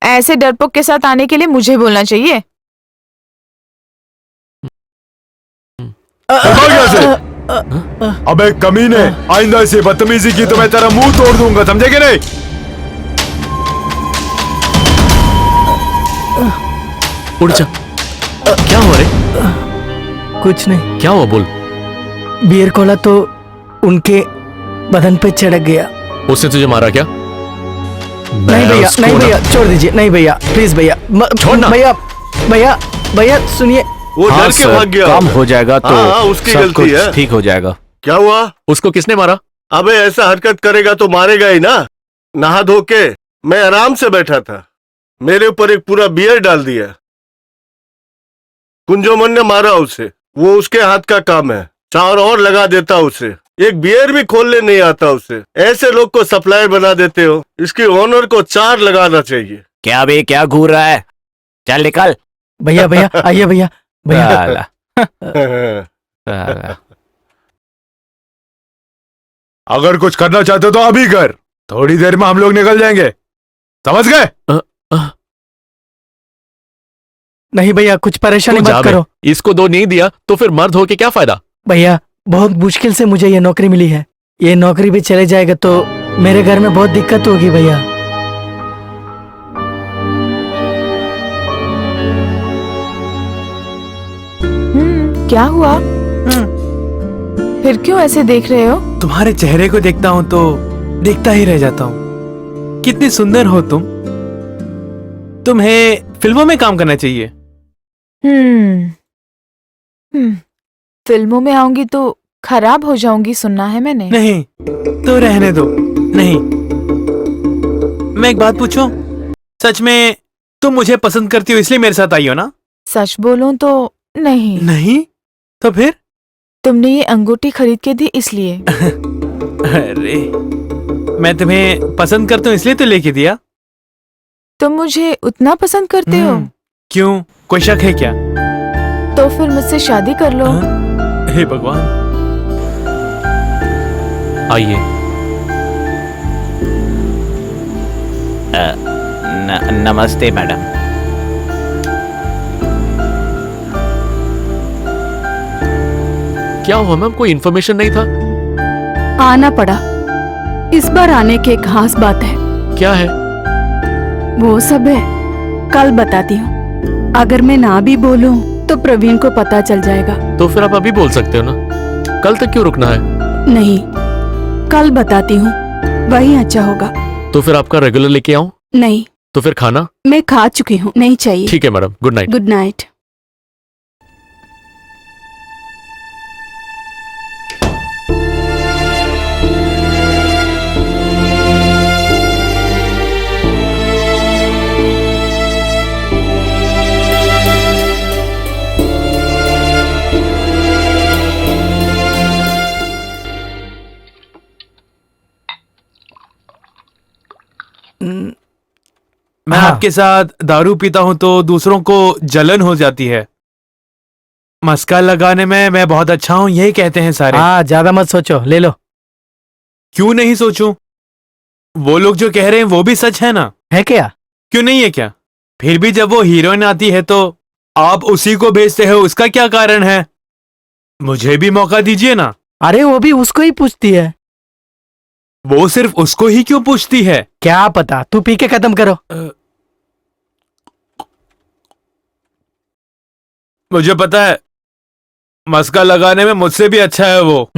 ऐसे डरपोक के साथ आने के लिए मुझे बोलना चाहिए। अबे कमीने, आइंदा ऐसी बदतमीजी की तो मैं तेरा मुंह तोड़ दूंगा, समझे कि नहीं? उड़ जा। क्या हुआ रे? कुछ नहीं। क्या हुआ बोल। बियर कोला तो उनके बदन पे चढ़क गया। उसने तुझे मारा क्या? नहीं भैया, नहीं भैया, छोड़ दीजिए। नहीं भैया, प्लीज भैया, छोड़ना। भैया, भैया, भैया सुनिए। वो हाँ डर के सर, भाग गया। काम हो जाएगा तो हाँ, उसकी सब गलती कुछ है। ठीक हो जाएगा। क्या हुआ? उसको किसने मारा? अबे ऐसा हरकत करेगा तो मारेगा ही ना। नहा धो के मैं आराम से बैठा था, मेरे ऊपर एक पूरा बियर डाल दिया। कुंजोमन ने मारा उसे, वो उसके हाथ का काम है। 4 और लगा देता उसे, एक बियर भी खोलने नहीं आता उसे। ऐसे लोग को सप्लायर बना देते हो, इसकी ओनर को 4 लगाना चाहिए। क्या बे, क्या घूर रहा है? चल निकल। भैया, भैया, आइए भैया, भैया। साला, साला। अगर कुछ करना चाहते हो तो अभी कर, थोड़ी देर में हम लोग निकल जाएंगे, समझ गए? नहीं भैया, कुछ परेशानी तू जा मत बे। करो। इसको 2 नहीं दिया तो फिर मर्द होके क्या फायदा? भैया, बहुत मुश्किल से मुझे ये नौकरी मिली है। ये नौकरी भी चले जाएगा तो मेरे घर में बहुत दिक्कत होगी भैया। क्या हुआ? फिर क्यों ऐसे देख रहे हो? तुम्हारे चेहरे को देखता हूँ तो देखता ही रह जाता हूँ। कितनी सुंदर हो तुम। तुम्हें फिल्मों में काम करना चाहिए। फिल्मों में आऊंगी तो खराब हो जाऊंगी, सुनना है मैंने। नहीं तो रहने दो। नहीं, मैं एक बात पूछूं? सच में तुम मुझे पसंद करती हो इसलिए मेरे साथ आई हो ना? सच बोलूं तो नहीं। नहीं तो फिर? तुमने ये अंगूठी खरीद के दी इसलिए। अरे मैं तुम्हें पसंद करता हूँ इसलिए तो लेके दिया। तुम मुझे उतना पसंद करते हो? क्यों, कोई शक है क्या? तो फिर मुझसे शादी कर लो। हे भगवान। आइए। नमस्ते मैडम। क्या हुआ मैम, कोई इन्फॉर्मेशन नहीं था? आना पड़ा। इस बार आने की एक खास बात है। क्या है? वो सब है, कल बताती हूँ। अगर मैं ना भी बोलूं तो प्रवीण को पता चल जाएगा। तो फिर आप अभी बोल सकते हो ना, कल तक क्यों रुकना है? नहीं, कल बताती हूँ, वही अच्छा होगा। तो फिर आपका रेगुलर लेके आऊं? नहीं, तो फिर खाना? मैं खा चुकी हूँ, नहीं चाहिए। ठीक है madam, good night. Good night. मैं हाँ। आपके साथ दारू पीता हूं तो दूसरों को जलन हो जाती है। मस्का लगाने में मैं बहुत अच्छा हूं, यही कहते हैं सारे। हाँ, ज्यादा मत सोचो, ले लो। क्यों नहीं सोचूं? वो लोग जो कह रहे हैं वो भी सच है ना? है क्या? क्यों नहीं है क्या? फिर भी जब वो हीरोइन आती है तो आप उसी को भेजते हो, उसका क्या कारण है? मुझे भी मौका दीजिए ना। अरे वो भी उसको ही पूछती है। वो सिर्फ उसको ही क्यों पूछती है? क्या पता, तू पी के खत्म करो। मुझे पता है, मस्का लगाने में मुझसे भी अच्छा है वो।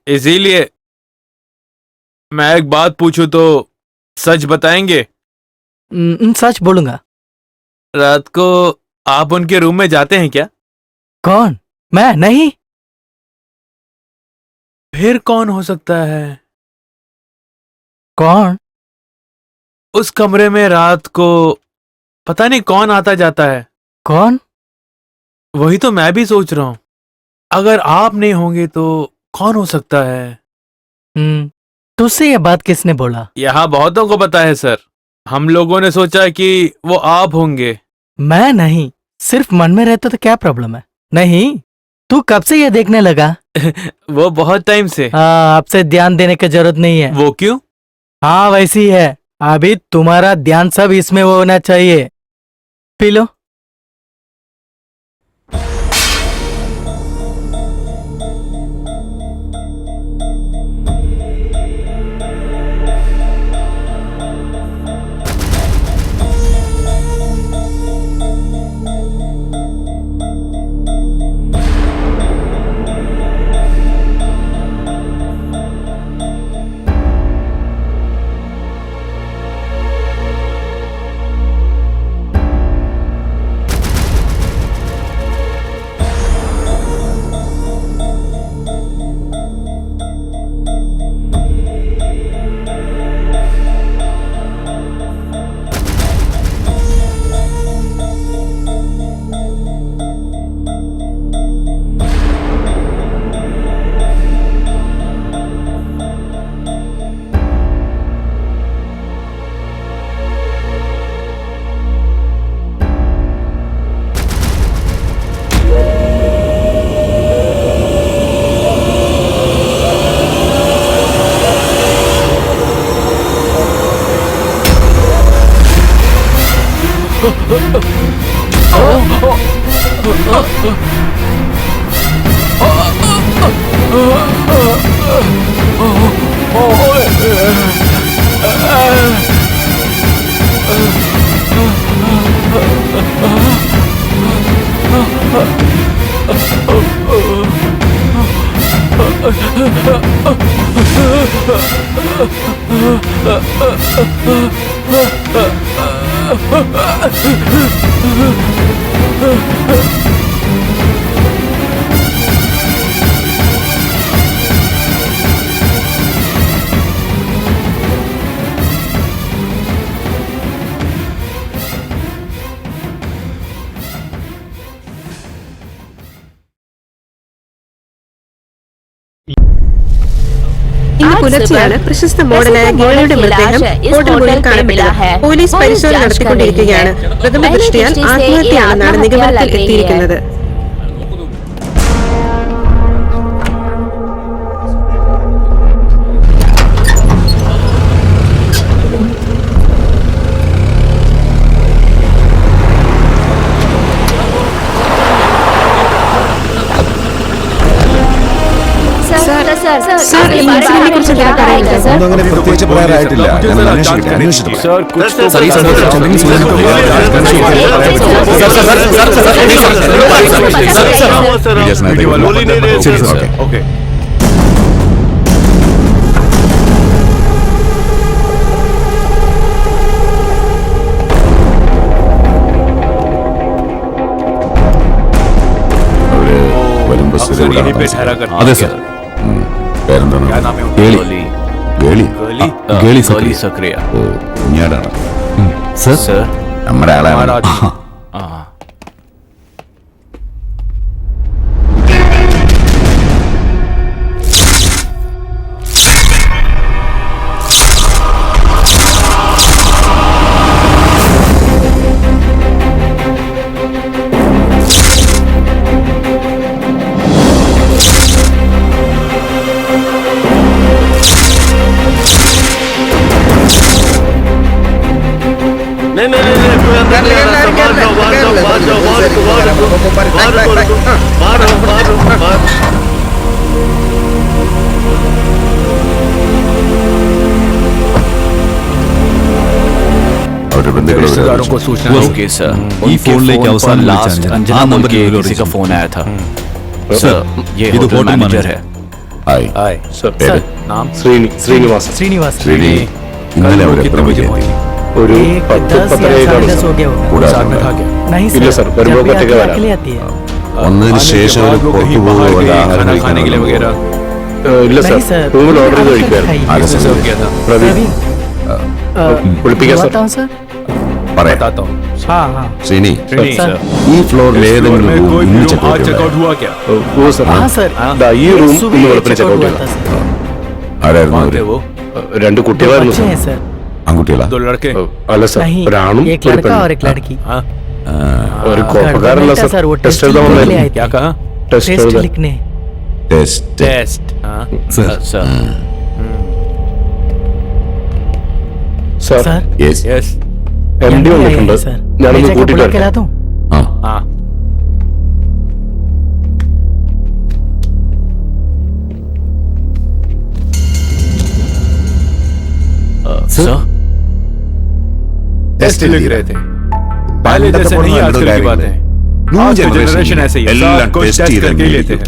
इसीलिए मैं एक बात पूछूं तो सच बताएंगे? सच बोलूंगा। रात को आप उनके रूम में जाते हैं क्या? कौन? मैं नहीं। फिर कौन हो सकता है? कौन? उस कमरे में रात को पता नहीं कौन आता जाता है। कौन? वही तो मैं भी सोच रहा हूं। अगर आप नहीं होंगे तो कौन हो सकता है? तुझसे ये बात किसने बोला? यहाँ बहुतों को पता है सर। हम लोगों ने सोचा कि वो आप होंगे। मैं नहीं, सिर्फ मन में रहता तो क्या प्रॉब्लम है? नहीं, तू कब से ये देखने लगा? वो बहुत टाइम से। हाँ, आपसे ध्यान देने की जरूरत नहीं है। वो क्यों? हाँ, वैसी है। अभी तुम्हारा ध्यान सब इसमें होना चाहिए। P low. ഇന്ന് आज പുലർച്ചെയാണ് सुबह പ്രശസ്ത മോഡലായ प्रसिद्ध ഗീളയുടെ मॉडल की മൃതദേഹം लाश इस ഹോട്ടൽ മുറിയിൽ होटल पे मिला കാണപ്പെട്ടത്. है। പോലീസ് पुलिस പരിശോധന जांच कर നടത്തിക്കൊണ്ടിരിക്കുകയാണ്. रही है। പ്രഥമ पहली ദൃഷ്ടിയാൽ दृष्टि से ये ആത്മഹത്യയാണെന്നാണ് आत्महत्या നിഗമനത്തിൽ लग रही है। എത്തിയിരിക്കുന്നത്. സർ, ഈ ഇൻസിഡന്റിനെ കുറിച്ച് എന്താ പറയുന്നത്? ഒന്നും അങ്ങനെ പ്രത്യേകിച്ച് പറയാറായിട്ടില്ല ഞാൻ അന്വേഷിക്കട്ടെ അന്വേഷിച്ചു सर कुछ तो सर, ये सर, बोल ही नहीं रहे सर। ओके अक्सर यहीं पे ठहरा करते അതെ हैं സർ क्या പേരെന്താണ് नाम है കേളി गोली കേളി गली കേളി गोली സക്രിയ सक्रिय ഓ കുഞ്ഞാടാണ് സർ सर നമ്മുടെ ആളാണ് महाराज हाँ नहीं नहीं नहीं कोई अंदर नहीं आ रहा सर। बाहर जाओ बाहर जाओ बाहर जाओ बाहर बाहर बाहर അവരുടെ ബന്ധുക്കൾ रिश्तेदारों को सूचना दो। ओके सर ഈ ഫോണിലേക്ക് അവസാനം लास्ट വിളിച്ചാണ്. अंजना ആ बोल നമ്പറിൽ के ഒരു किसी का origin. फोन आया था सर ये ഇത് होटल hotel मैनेजर manager. है ആയി आए सर പേര് नाम श्रीनिवास ശ്രീനി ഇന്നലെ അവർ എത്ര बजे മണിക്ക് पहुंची एक 10 या 10:30 हो गया होगा। കൂടാതെ साथ में था क्या नहीं सर जब भी आती है, अकेले आती है। വന്നതിന് आने के ശേഷം बाद അവർ लोग പുറത്തു कहीं बाहर പോകുക गए, ആഹാരം खाना खाने के लिए കഴിക്കാനോ वगैरह नहीं सर रूम ऑर्डर खाइए। ആരെ किसने सर्व किया था प्रवीण വിളിപ്പിക്കാം बताऊं सर പറയാം बताता हूँ हाँ हाँ ശ്രീനി श्रीनी, सर ഈ ഫ്ലോറിൽ इस फ्लोर ഏതെങ്കിലും में റൂം कोई ഇന്ന് भी रूम आज ചെക്കൗട്ട് चेकआउट हुआ क्या हाँ सर ഈ റൂം सुबह ഇന്ന് ही വെളുപ്പിന് check out ചെക്കൗട്ട് हुआ था ചെയ്യണം सर। ആരായിരുന്നു कौन അവര് थे वो രണ്ട് दो കുട്ടികളായിരുന്നു बच्चे हैं सर ആൺകുട്ടികളാ दो लड़के അല്ല नहीं एक लड़का और एक लड़की हाँ ഒരു गड़बड़ नहीं था सर वो टेस्ट लिखने के लिए आए क्या थे। कहा टेस्ट लिखने ടെസ്റ്റ് टेस्ट हाँ sir sir yes yes MD വന്നിട്ടുണ്ട് सर ഞാനൊന്ന് കൂട്ടിട്ട് വരാം ആ हाँ सर टेस्ट लिख रहे थे पहले जैसे नहीं आजकल की बात है आज की जनरेशन ऐसे ही है सब कुछ टेस्ट करके ही लेते हैं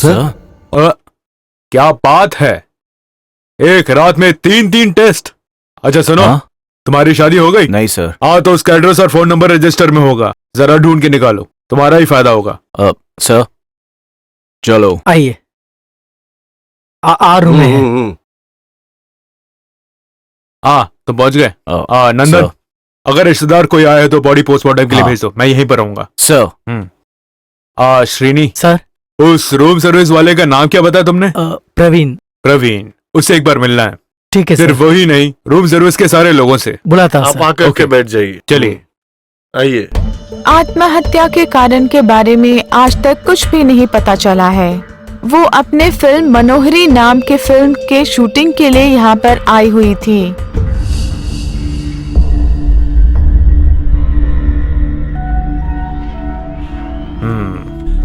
सर क्या बात है एक रात में 3 टेस्ट अच्छा सुनो हाँ? तुम्हारी शादी हो गई नहीं सर हाँ तो उसका एड्रेस और फोन नंबर रजिस्टर में होगा जरा ढूंढ के निकालो तुम्हारा ही फायदा होगा सर चलो आइए आ रूम में है हाँ तुम पहुंच गए नंदन सर अगर रिश्तेदार कोई आए तो बॉडी पोस्टमार्टम के लिए हाँ। भेज दो मैं यहीं पर रहूंगा सर श्रीनी सर उस रूम सर्विस वाले का नाम क्या बताया तुमने प्रवीण प्रवीण उससे एक बार मिलना है ठीक है सर सिर्फ वही नहीं रूम सर्विस के सारे लोगों से बुलाता हूँ आप सर आकर के बैठ जाइए चलिए आइए आत्महत्या के कारण के बारे में आज तक कुछ भी नहीं पता चला है। वो अपने फिल्म मनोहरी नाम के फिल्म के शूटिंग के लिए यहाँ पर आई हुई थी।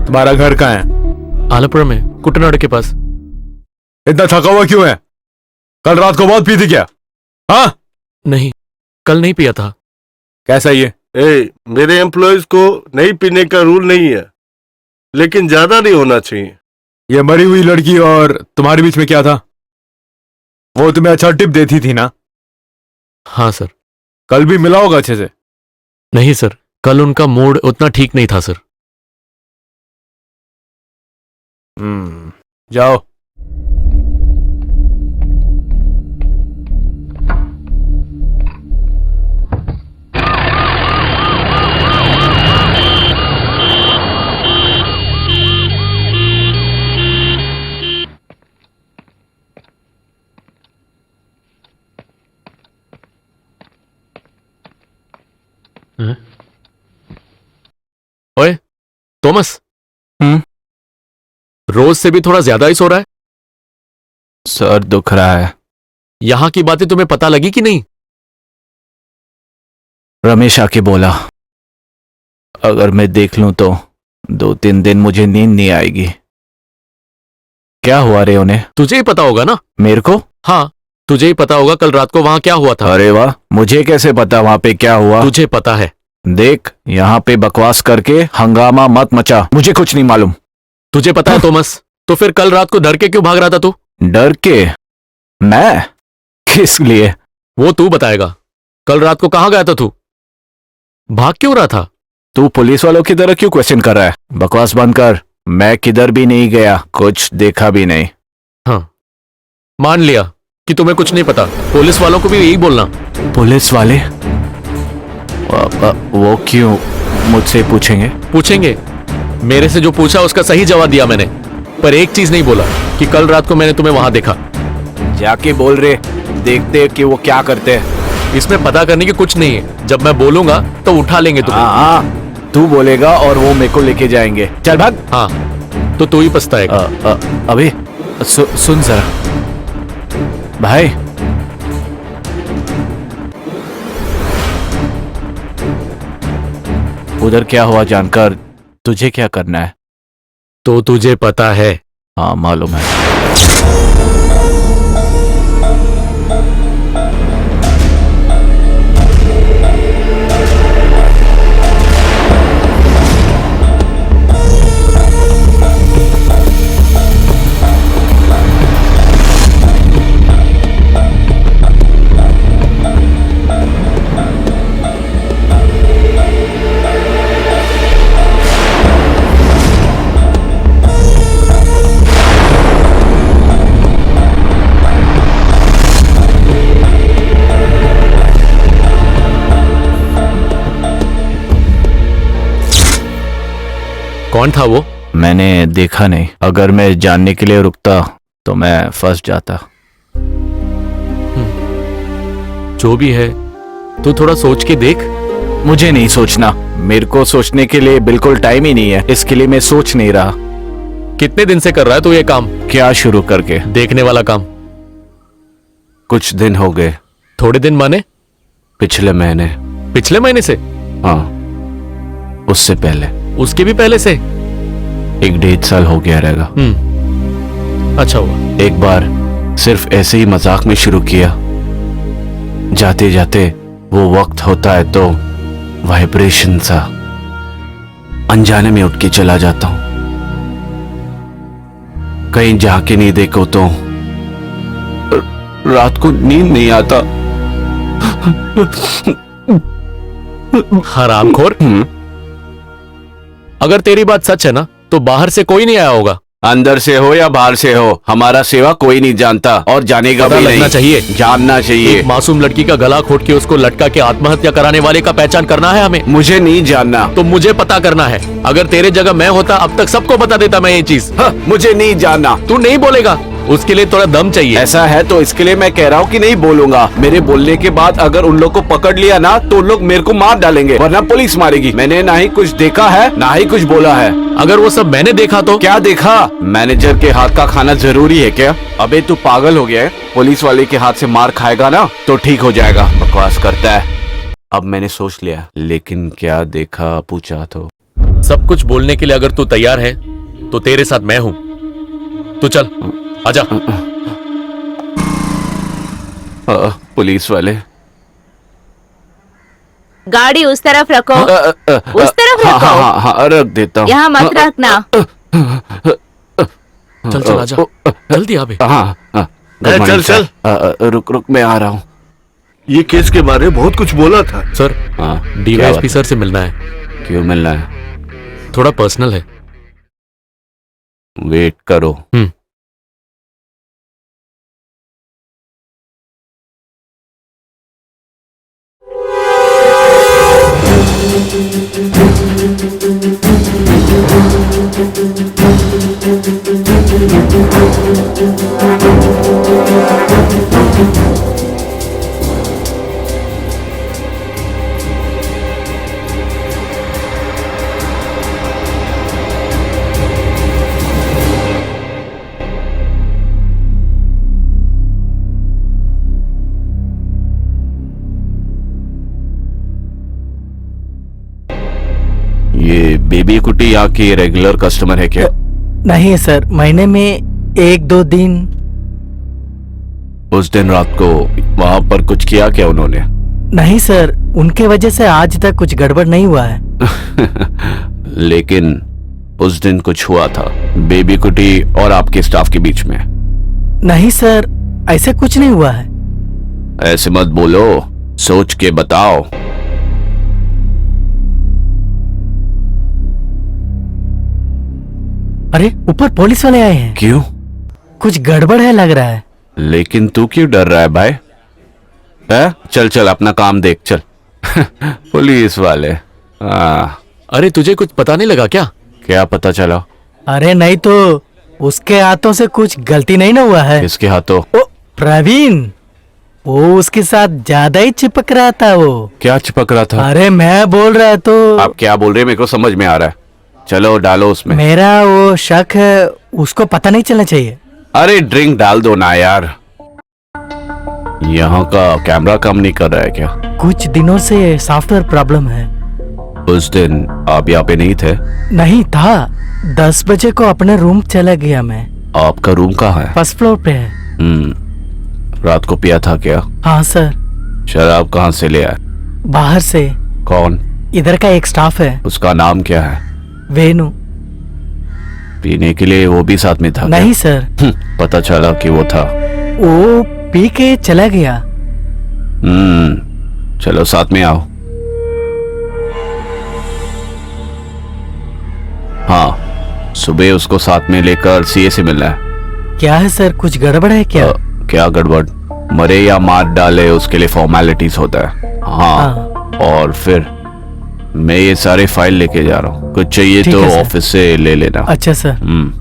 तुम्हारा घर कहाँ है आलपुर में कुटनाड़ के पास इतना थका हुआ क्यों है कल रात को बहुत पी थी क्या? हाँ, नहीं, कल नहीं पिया था। कैसा ये? मेरे एम्प्लॉयज को नहीं पीने का रूल नहीं है, लेकिन ज्यादा नहीं होना चाहिए। ये मरी हुई लड़की और तुम्हारे बीच में क्या था? वो तुम्हें अच्छा टिप देती थी ना? हाँ सर। कल भी मिला होगा अच्छे से? नहीं सर, कल उनका मूड उतना ठीक नहीं था सर। जाओ। ओए थॉमस, रोज से भी थोड़ा ज्यादा ही सो रहा है। सर दुख रहा है। यहां की बातें तुम्हें पता लगी कि नहीं? रमेश आके बोला अगर मैं देख लूं तो 2-3 दिन मुझे नींद नहीं आएगी। क्या हुआ रे उन्हें? तुझे ही पता होगा ना। मेरे को? हाँ, तुझे ही पता होगा कल रात को वहां क्या हुआ था। अरे वाह, मुझे कैसे पता वहां पे क्या हुआ? तुझे पता है। देख, यहाँ पे बकवास करके हंगामा मत मचा, मुझे कुछ नहीं मालूम। तुझे पता है थॉमस, तो फिर कल रात को डर के क्यों भाग रहा था तू? डर के? मैं? किस लिए? वो तू बताएगा। कल रात को कहां गया था तू? भाग क्यों रहा था? तू पुलिस वालों की तरह क्यों क्वेश्चन कर रहा है? बकवास बंद कर। मैं किधर भी नहीं गया, कुछ देखा भी नहीं। हाँ, मान लिया कि तुम्हें कुछ नहीं पता। पुलिस वालों को भी यही बोलना। पुलिस वाले? वो क्यों मुझसे पूछेंगे? पूछेंगे। मेरे से जो पूछा उसका सही जवाब दिया मैंने, पर एक चीज नहीं बोला कि कल रात को मैंने तुम्हें वहां देखा। जाके बोल रहे, देखते कि वो क्या करते हैं। इसमें पता करने की कुछ नहीं है। जब मैं बोलूंगा तो उठा लेंगे तुम्हें। हाँ, तू बोलेगा और वो मेरे को लेके जाएंगे। चल भाग। हाँ, तो तू ही पछताएगा। अबे सुन जरा भाई, उधर क्या हुआ जानकर तुझे क्या करना है? तो तुझे पता है। हाँ मालूम है। कौन था वो? मैंने देखा नहीं। अगर मैं जानने के लिए रुकता तो मैं फंस जाता। जो भी है, तू थोड़ा सोच के देख। मुझे नहीं सोचना, मेरे को सोचने के लिए बिल्कुल टाइम ही नहीं है, इसके लिए मैं सोच नहीं रहा। कितने दिन से कर रहा है तू ये काम? क्या शुरू करके? देखने वाला काम। कुछ दिन हो गए। थोड़े दिन माने? पिछले महीने। पिछले महीने से? हाँ, उससे पहले। उसके भी पहले से? 1-1.5 साल हो गया रहेगा। अच्छा हुआ। एक बार सिर्फ ऐसे ही मजाक में शुरू किया, जाते जाते वो वक्त होता है तो वाइब्रेशन सा अनजाने में उठ के चला जाता हूं। कहीं जाके नहीं देखो तो रात को नींद नहीं आता। हरामखोर। अगर तेरी बात सच है ना तो बाहर से कोई नहीं आया होगा। अंदर से हो या बाहर से हो, हमारा सेवा कोई नहीं जानता और जानेगा पता भी लगना नहीं। चाहिए। जानना चाहिए। एक मासूम लड़की का गला घोट के उसको लटका के आत्महत्या कराने वाले का पहचान करना है हमें। मुझे नहीं जानना। तो मुझे पता करना है। अगर तेरे जगह मैं होता अब तक सबको बता देता मैं ये चीज। हाँ, मुझे नहीं जानना। तू नहीं बोलेगा, उसके लिए थोड़ा दम चाहिए। ऐसा है तो इसके लिए मैं कह रहा हूँ कि नहीं बोलूंगा। मेरे बोलने के बाद अगर उन लोग को पकड़ लिया ना तो उन लोग मेरे को मार डालेंगे, वरना पुलिस मारेगी। मैंने ना ही कुछ देखा है ना ही कुछ बोला है। अगर वो सब मैंने देखा तो? क्या देखा? मैनेजर के हाथ का खाना जरूरी है क्या? अबे तू पागल हो गया है? पुलिस वाले के हाथ से मार खाएगा ना तो ठीक हो जाएगा। बकवास करता है। अब मैंने सोच लिया, लेकिन क्या देखा पूछा तो? सब कुछ बोलने के लिए अगर तू तैयार है तो तेरे साथ मैं हूं। तू चल, आजा। पुलिस वाले। गाड़ी उस तरफ रखो। उस तरफ हाँ रखो। हाँ हाँ रख देता हूँ। यहाँ मत रखना। चल चल आजा, जल्दी आ बे। हाँ हाँ good morning, चल, sir. रुक मैं आ रहा हूँ। ये केस के बारे में बहुत कुछ बोला था। सर, हाँ डीवाईएसपी सर से मिलना है, क्यों मिलना है? थोड़ा पर्सनल है। वेट करो। ये बेबी कुटी यहाँ की रेगुलर कस्टमर है क्या? नहीं सर, महीने में 1-2 दिन। उस दिन रात को वहां पर कुछ किया क्या उन्होंने? नहीं सर, उनके वजह से आज तक कुछ गड़बड़ नहीं हुआ है। लेकिन उस दिन कुछ हुआ था बेबी कुटी और आपके स्टाफ के बीच में। नहीं सर, ऐसा कुछ नहीं हुआ है। ऐसे मत बोलो, सोच के बताओ। अरे ऊपर पुलिस वाले आए हैं। क्यों? कुछ गड़बड़ है लग रहा है। लेकिन तू क्यों डर रहा है भाई? है? चल चल अपना काम देख चल। पुलिस वाले। हाँ। अरे तुझे कुछ पता नहीं लगा क्या? क्या पता चला? अरे नहीं तो उसके हाथों से कुछ गलती नहीं ना हुआ है? किसके हाथों? ओ प्रवीण, वो उसके साथ ज्यादा ही चिपक रहा था। वो क्या चिपक रहा था? अरे मैं बोल रहा तो आप क्या बोल रहे हैं मेरे को समझ में आ रहा है। चलो डालो उसमें। मेरा वो शक है, उसको पता नहीं चलना चाहिए। अरे ड्रिंक डाल दो ना यार। यहाँ का कैमरा काम नहीं कर रहा है क्या? कुछ दिनों से सॉफ्टवेयर प्रॉब्लम है। उस दिन आप यहाँ पे नहीं थे? नहीं था। 10 बजे को अपने रूम चला गया मैं। आपका रूम कहाँ है? फर्स्ट फ्लोर पे है। रात को पिया था क्या? हाँ सर। शराब कहाँ से ले आए? बाहर से। कौन? इधर का एक स्टाफ है। उसका नाम क्या है? वेनु। पीने के लिए वो भी साथ में था? नहीं सर। पता चला कि वो था। वो पी के चला गया। चलो साथ में आओ। हाँ, सुबह उसको साथ में लेकर सीए से मिलना है। क्या है सर, कुछ गड़बड़ है क्या? क्या गड़बड़? मरे या मार डाले उसके लिए फॉर्मेलिटीज होता है। हाँ। और फिर मैं ये सारे फाइल लेके जा रहा हूँ, कुछ चाहिए तो ऑफिस से ले लेना। अच्छा सर।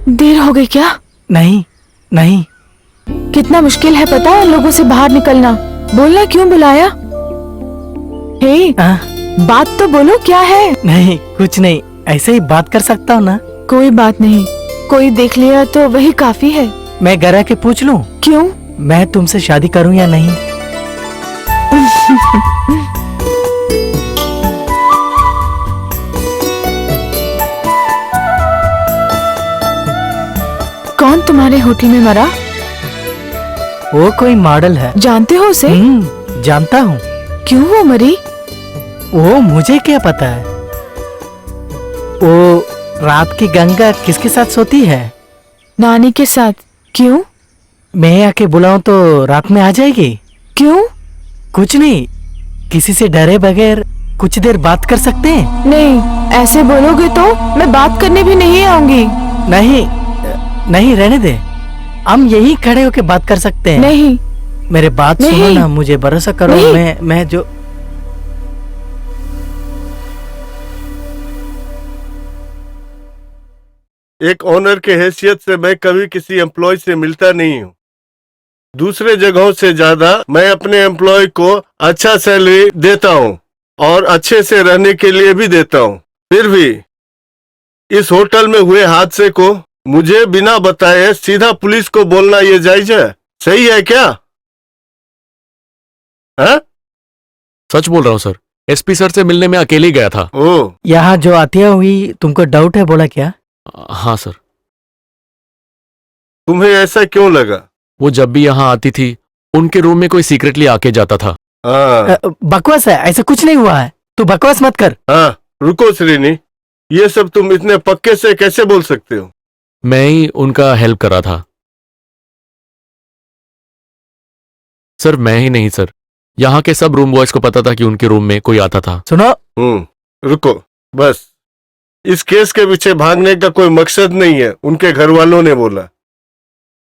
देर हो गई क्या? नहीं नहीं। कितना मुश्किल है पता है लोगों से बाहर निकलना। बोलना क्यों बुलाया? हे, बात तो बोलो, क्या है? नहीं कुछ नहीं, ऐसे ही बात कर सकता हूँ ना। कोई बात नहीं, कोई देख लिया तो वही काफी है। मैं घर आके पूछ लूं? क्यों? मैं तुमसे शादी करूं या नहीं? कौन तुम्हारे होटल में मरा? वो कोई मॉडल है। जानते हो उसे? जानता हूँ। क्यों वो मरी? वो मुझे क्या पता है। वो रात की गंगा किसके साथ सोती है? नानी के साथ। क्यों? मैं आके बुलाऊं तो रात में आ जाएगी? क्यों? कुछ नहीं, किसी से डरे बगैर कुछ देर बात कर सकते हैं। नहीं, ऐसे बोलोगे तो मैं बात करने भी नहीं आऊंगी। नहीं नहीं, रहने दे, हम यही खड़े होके बात कर सकते हैं। नहीं, मेरे बात सुनो ना, मुझे भरोसा करो। मैं जो एक ऑनर के हैसियत से मैं कभी किसी एम्प्लॉय से मिलता नहीं हूँ। दूसरे जगहों से ज्यादा मैं अपने एम्प्लॉय को अच्छा सैलरी देता हूँ और अच्छे से रहने के लिए भी देता हूँ। फिर भी इस होटल में हुए हादसे को मुझे बिना बताए सीधा पुलिस को बोलना ये जायज है? सही है क्या? हाँ? सच बोल रहा हूँ सर, एसपी सर से मिलने में अकेले ही गया था। ओ, यहाँ जो आतिया हुई तुमको डाउट है बोला क्या? हाँ सर। तुम्हें ऐसा क्यों लगा? वो जब भी यहाँ आती थी उनके रूम में कोई सीक्रेटली आके जाता था। हाँ बकवास है, ऐसा कुछ नहीं हुआ है। तू बकवास मत कर। हाँ, रुको श्रीनी, ये सब तुम इतने पक्के से कैसे बोल सकते हो? मैं ही उनका हेल्प कर रहा था सर। मैं ही नहीं सर, यहाँ के सब रूम बॉयज को पता था कि उनके रूम में कोई आता था। सुनो, रुको, बस इस केस के पीछे भागने का कोई मकसद नहीं है, उनके घर वालों ने बोला,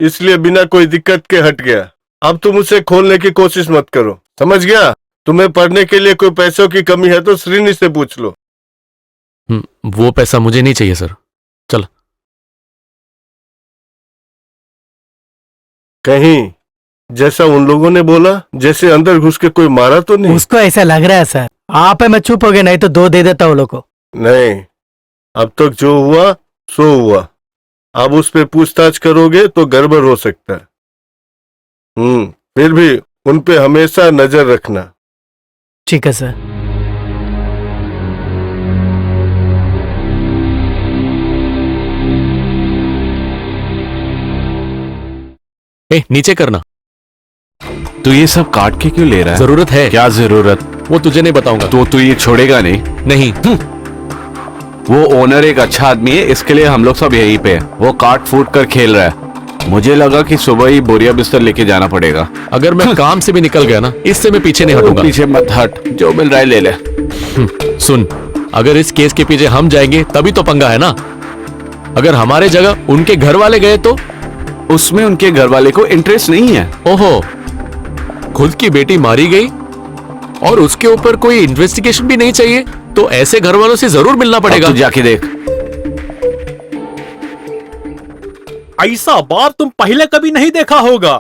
इसलिए बिना कोई दिक्कत के हट गया। अब तुम उसे खोलने की कोशिश मत करो, समझ गया? तुम्हें पढ़ने के लिए कोई पैसों की कमी है तो श्रीनी से पूछ लो। वो पैसा मुझे नहीं चाहिए सर। चल। कहीं जैसा उन लोगों ने बोला, जैसे अंदर घुस के कोई मारा तो नहीं? उसको ऐसा लग रहा है सर। आप है, मैं चुप हो गया, नहीं तो 2 दे देता वो लोग को। नहीं, अब तक जो हुआ सो हुआ। अब उस पे पूछताछ करोगे तो गड़बड़ हो सकता है। फिर भी उन पे हमेशा नजर रखना। ठीक है सर। नीचे करना। तू ये सब काट के क्यों ले रहा है? जरूरत है। क्या जरूरत? वो तुझे नहीं बताऊंगा। तो तू ये छोड़ेगा नहीं? नहीं। वो ओनर एक अच्छा आदमी है, इसके लिए हम लोग सब यहीं पे हैं। वो काट फूट कर खेल रहा है। मुझे लगा कि सुबह ही बोरिया बिस्तर लेके जाना पड़ेगा। अगर मैं काम से भी निकल गया ना, इससे मैं पीछे नहीं हटूंगा। पीछे मत हट, जो मिल रहा है ले ले। सुन, अगर इस केस के पीछे हम जाएंगे तभी तो पंगा है ना। अगर हमारे जगह उनके घर वाले गए तो? उसमें उनके घर वाले को इंटरेस्ट नहीं है। ओहो, खुद की बेटी मारी गई और उसके ऊपर कोई इन्वेस्टिगेशन भी नहीं चाहिए, तो ऐसे घर वालों से जरूर मिलना पड़ेगा। तू जाके देख। ऐसा बाप तुम पहले कभी नहीं देखा होगा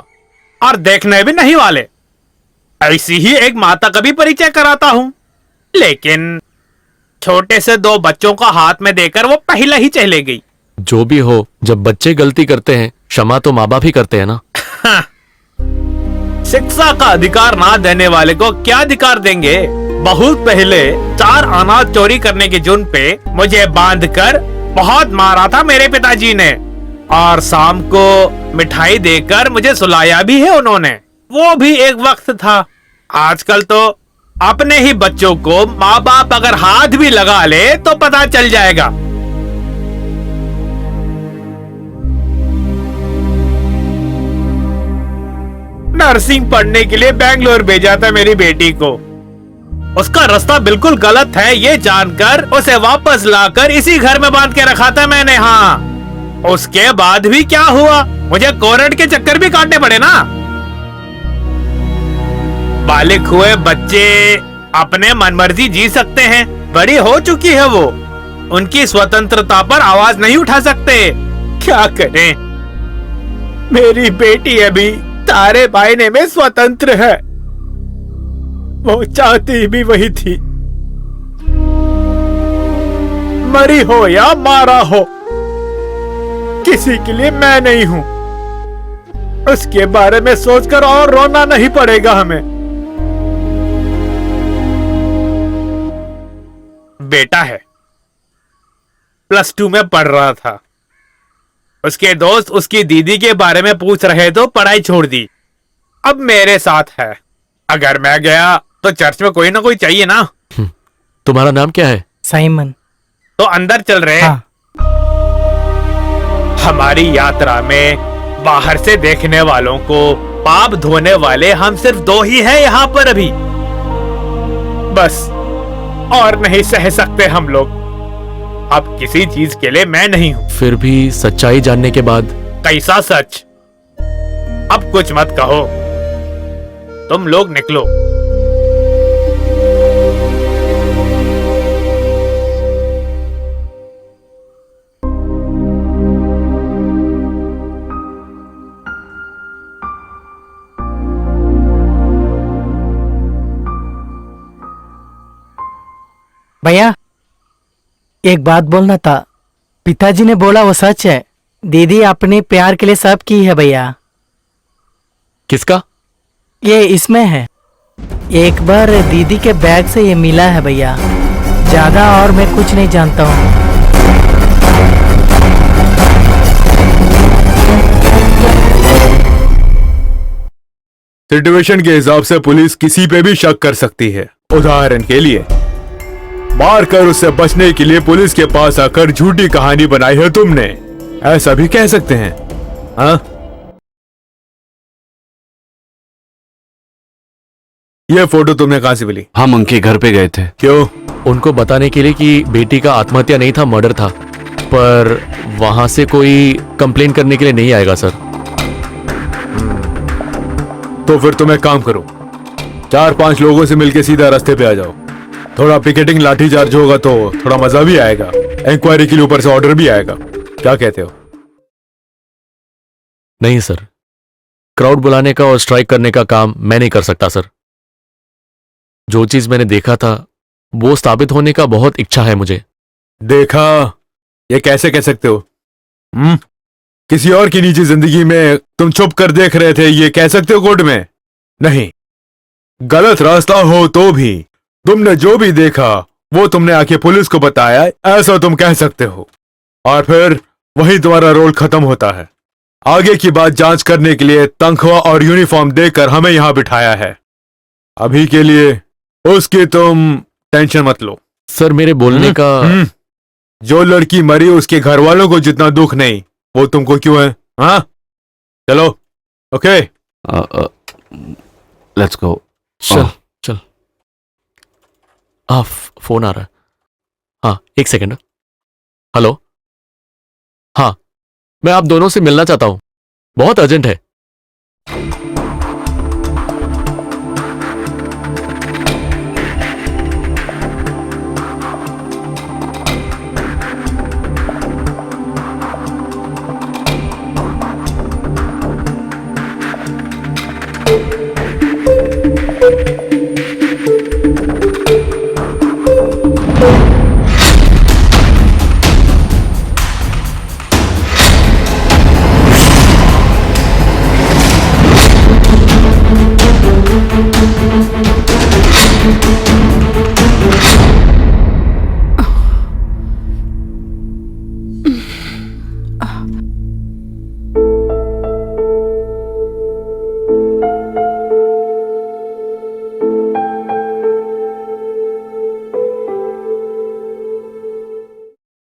और देखने भी नहीं वाले। ऐसी ही एक माता का भी परिचय कराता हूं, लेकिन छोटे से 2 बच्चों का हाथ में देकर वो पहले ही चले गई। जो भी हो, जब बच्चे गलती करते हैं, क्षमा तो माँ बाप ही करते हैं ना। शिक्षा का अधिकार ना देने वाले को क्या अधिकार देंगे? बहुत पहले 4 अनाज चोरी करने के जुर्म पे मुझे बांधकर बहुत मारा था मेरे पिताजी ने, और शाम को मिठाई देकर मुझे सुलाया भी है उन्होंने। वो भी एक वक्त था। आजकल तो अपने ही बच्चों को माँ बाप अगर हाथ भी लगा ले तो पता चल जाएगा। नर्सिंग पढ़ने के लिए बेंगलोर भेजा था मेरी बेटी को। उसका रास्ता बिल्कुल गलत है ये जानकर उसे वापस लाकर इसी घर में बांध के रखा था मैंने। हाँ, उसके बाद भी क्या हुआ, मुझे कोर्ट के चक्कर भी काटने पड़े ना। बालिग हुए बच्चे अपने मनमर्जी जी सकते हैं, बड़ी हो चुकी है वो, उनकी स्वतंत्रता पर आवाज नहीं उठा सकते। क्या करें, मेरी बेटी अभी तारे बायने में स्वतंत्र है। वो चाहती भी वही थी, मरी हो या मारा हो, किसी के लिए मैं नहीं हूं। उसके बारे में सोचकर और रोना नहीं पड़ेगा हमें। बेटा है, +2 में पढ़ रहा था। उसके दोस्त उसकी दीदी के बारे में पूछ रहे तो पढ़ाई छोड़ दी। अब मेरे साथ है। अगर मैं गया तो चर्च में कोई ना कोई चाहिए ना। तुम्हारा नाम क्या है? साइमन। तो अंदर चल रहे। हाँ। हमारी यात्रा में बाहर से देखने वालों को पाप धोने वाले हम सिर्फ 2 ही हैं यहाँ पर अभी, बस, और नहीं सह सकते हम लोग। अब किसी चीज के लिए मैं नहीं हूं। फिर भी सच्चाई जानने के बाद? कैसा सच? अब कुछ मत कहो, तुम लोग निकलो। भैया एक बात बोलना था। पिताजी ने बोला वो सच है। दीदी अपने प्यार के लिए सब की है भैया। किसका? ये इसमें है। एक बार दीदी के बैग से ये मिला है भैया। ज्यादा और मैं कुछ नहीं जानता हूँ। सिचुएशन के हिसाब से पुलिस किसी पे भी शक कर सकती है। उदाहरण के लिए मारकर उससे बचने के लिए पुलिस के पास आकर झूठी कहानी बनाई है तुमने, ऐसा भी कह सकते हैं। हाँ, ये फोटो तुमने कहां से मिली? हम उनके घर पे गए थे। क्यों? उनको बताने के लिए कि बेटी का आत्महत्या नहीं था, मर्डर था। पर वहां से कोई कंप्लेन करने के लिए नहीं आएगा सर। तो फिर तुम एक काम करो, 4-5 लोगों से मिलके सीधा रास्ते पे आ जाओ। थोड़ा पिकेटिंग लाठीचार्ज होगा तो थोड़ा मजा भी आएगा। इंक्वायरी के लिए ऊपर से ऑर्डर भी आएगा। क्या कहते हो? नहीं सर, क्राउड बुलाने का और स्ट्राइक करने का काम मैं नहीं कर सकता सर। जो चीज मैंने देखा था वो साबित होने का बहुत इच्छा है मुझे। देखा, ये कैसे कह सकते हो? किसी और की निजी जिंदगी में तुम छुप कर देख रहे थे, ये कह सकते हो कोर्ट में? नहीं। गलत रास्ता हो तो भी तुमने जो भी देखा वो तुमने आके पुलिस को बताया, ऐसा तुम कह सकते हो। और फिर वही तुम्हारा रोल खत्म होता है। आगे की बात जांच करने के लिए तनख्वाह और यूनिफॉर्म देकर हमें यहां बिठाया है। अभी के लिए उसकी तुम टेंशन मत लो। सर मेरे बोलने का जो लड़की मरी उसके घर वालों को जितना दुख नहीं वो तुमको क्यों है? हाँ, चलो। Okay, let's go. चल चल। फोन आ रहा है। हाँ, एक सेकंड। हेलो, हाँ, मैं आप दोनों से मिलना चाहता हूं, बहुत अर्जेंट है।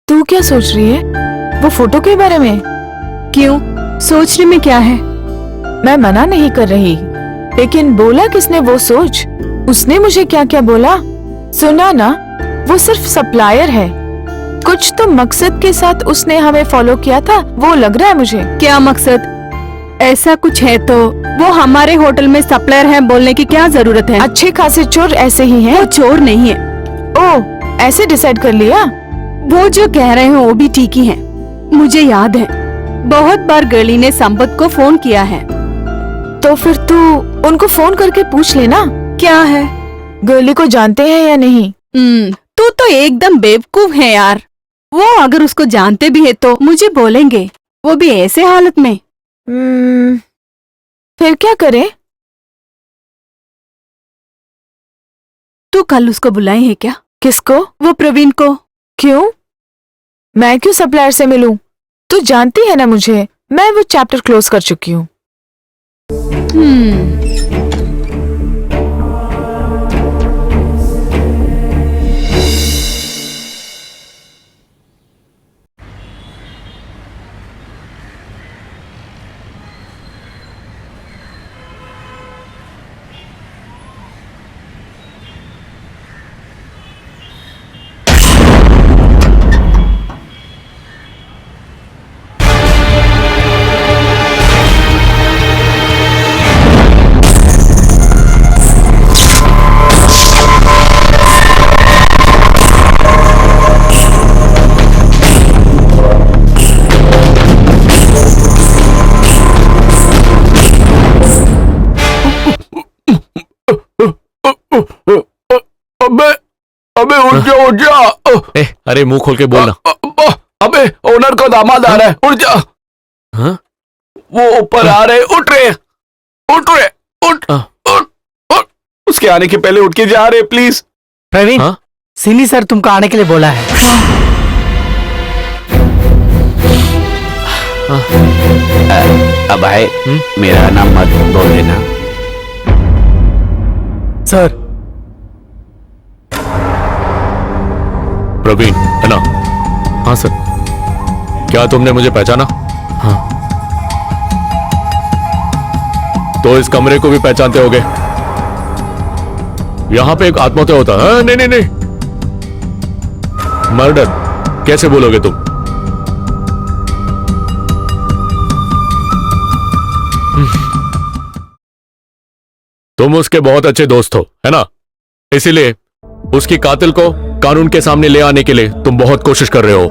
तू क्या सोच रही है वो फोटो के बारे में? क्यों, सोचने में क्या है? मैं मना नहीं कर रही, लेकिन बोला किसने वो सोच? उसने मुझे क्या क्या बोला सुना ना। वो सिर्फ सप्लायर है, कुछ तो मकसद के साथ उसने हमें फॉलो किया था, वो लग रहा है मुझे। क्या मकसद? ऐसा कुछ है तो वो हमारे होटल में सप्लायर है बोलने की क्या जरूरत है? अच्छे खासे चोर ऐसे ही हैं। वो चोर नहीं है। ओह, ऐसे डिसाइड कर लिया? वो जो कह रहे हैं वो भी ठीक ही है। मुझे याद है बहुत बार गर्ली ने संपत को फोन किया है। तो फिर तू उनको फोन करके पूछ लेना। क्या है? गर्ली को जानते हैं या नहीं? तू तो एकदम बेवकूफ है यार। वो अगर उसको जानते भी है तो मुझे बोलेंगे, वो भी ऐसे हालत में। फिर क्या करें? तू कल उसको बुलाए है क्या? किसको? वो प्रवीण को। क्यों? मैं क्यों सप्लायर से मिलूं? तू जानती है ना मुझे, मैं वो चैप्टर क्लोज कर चुकी हूँ। अबे उठ जा। अरे मुंह खोल के बोलना। अबे ओनर का दामाद आ रहा है, उठ जा। हाँ? वो ऊपर आ रहे, उठ रहे, उठ। उसके आने के पहले उठ के जा रहे, प्लीज। प्रवीण, हाँ? सिनी सर तुमको आने के लिए बोला है। अब भाई मेरा नाम मत बोल देना। सर, प्रवीण है ना? हाँ सर। क्या तुमने मुझे पहचाना? हाँ। तो इस कमरे को भी पहचानते होगे। यहां पे एक आत्महत्या होता है। नहीं, मर्डर कैसे बोलोगे तुम? तुम उसके बहुत अच्छे दोस्त हो, है ना? इसीलिए उसकी कातिल को कानून के सामने ले आने के लिए तुम बहुत कोशिश कर रहे हो।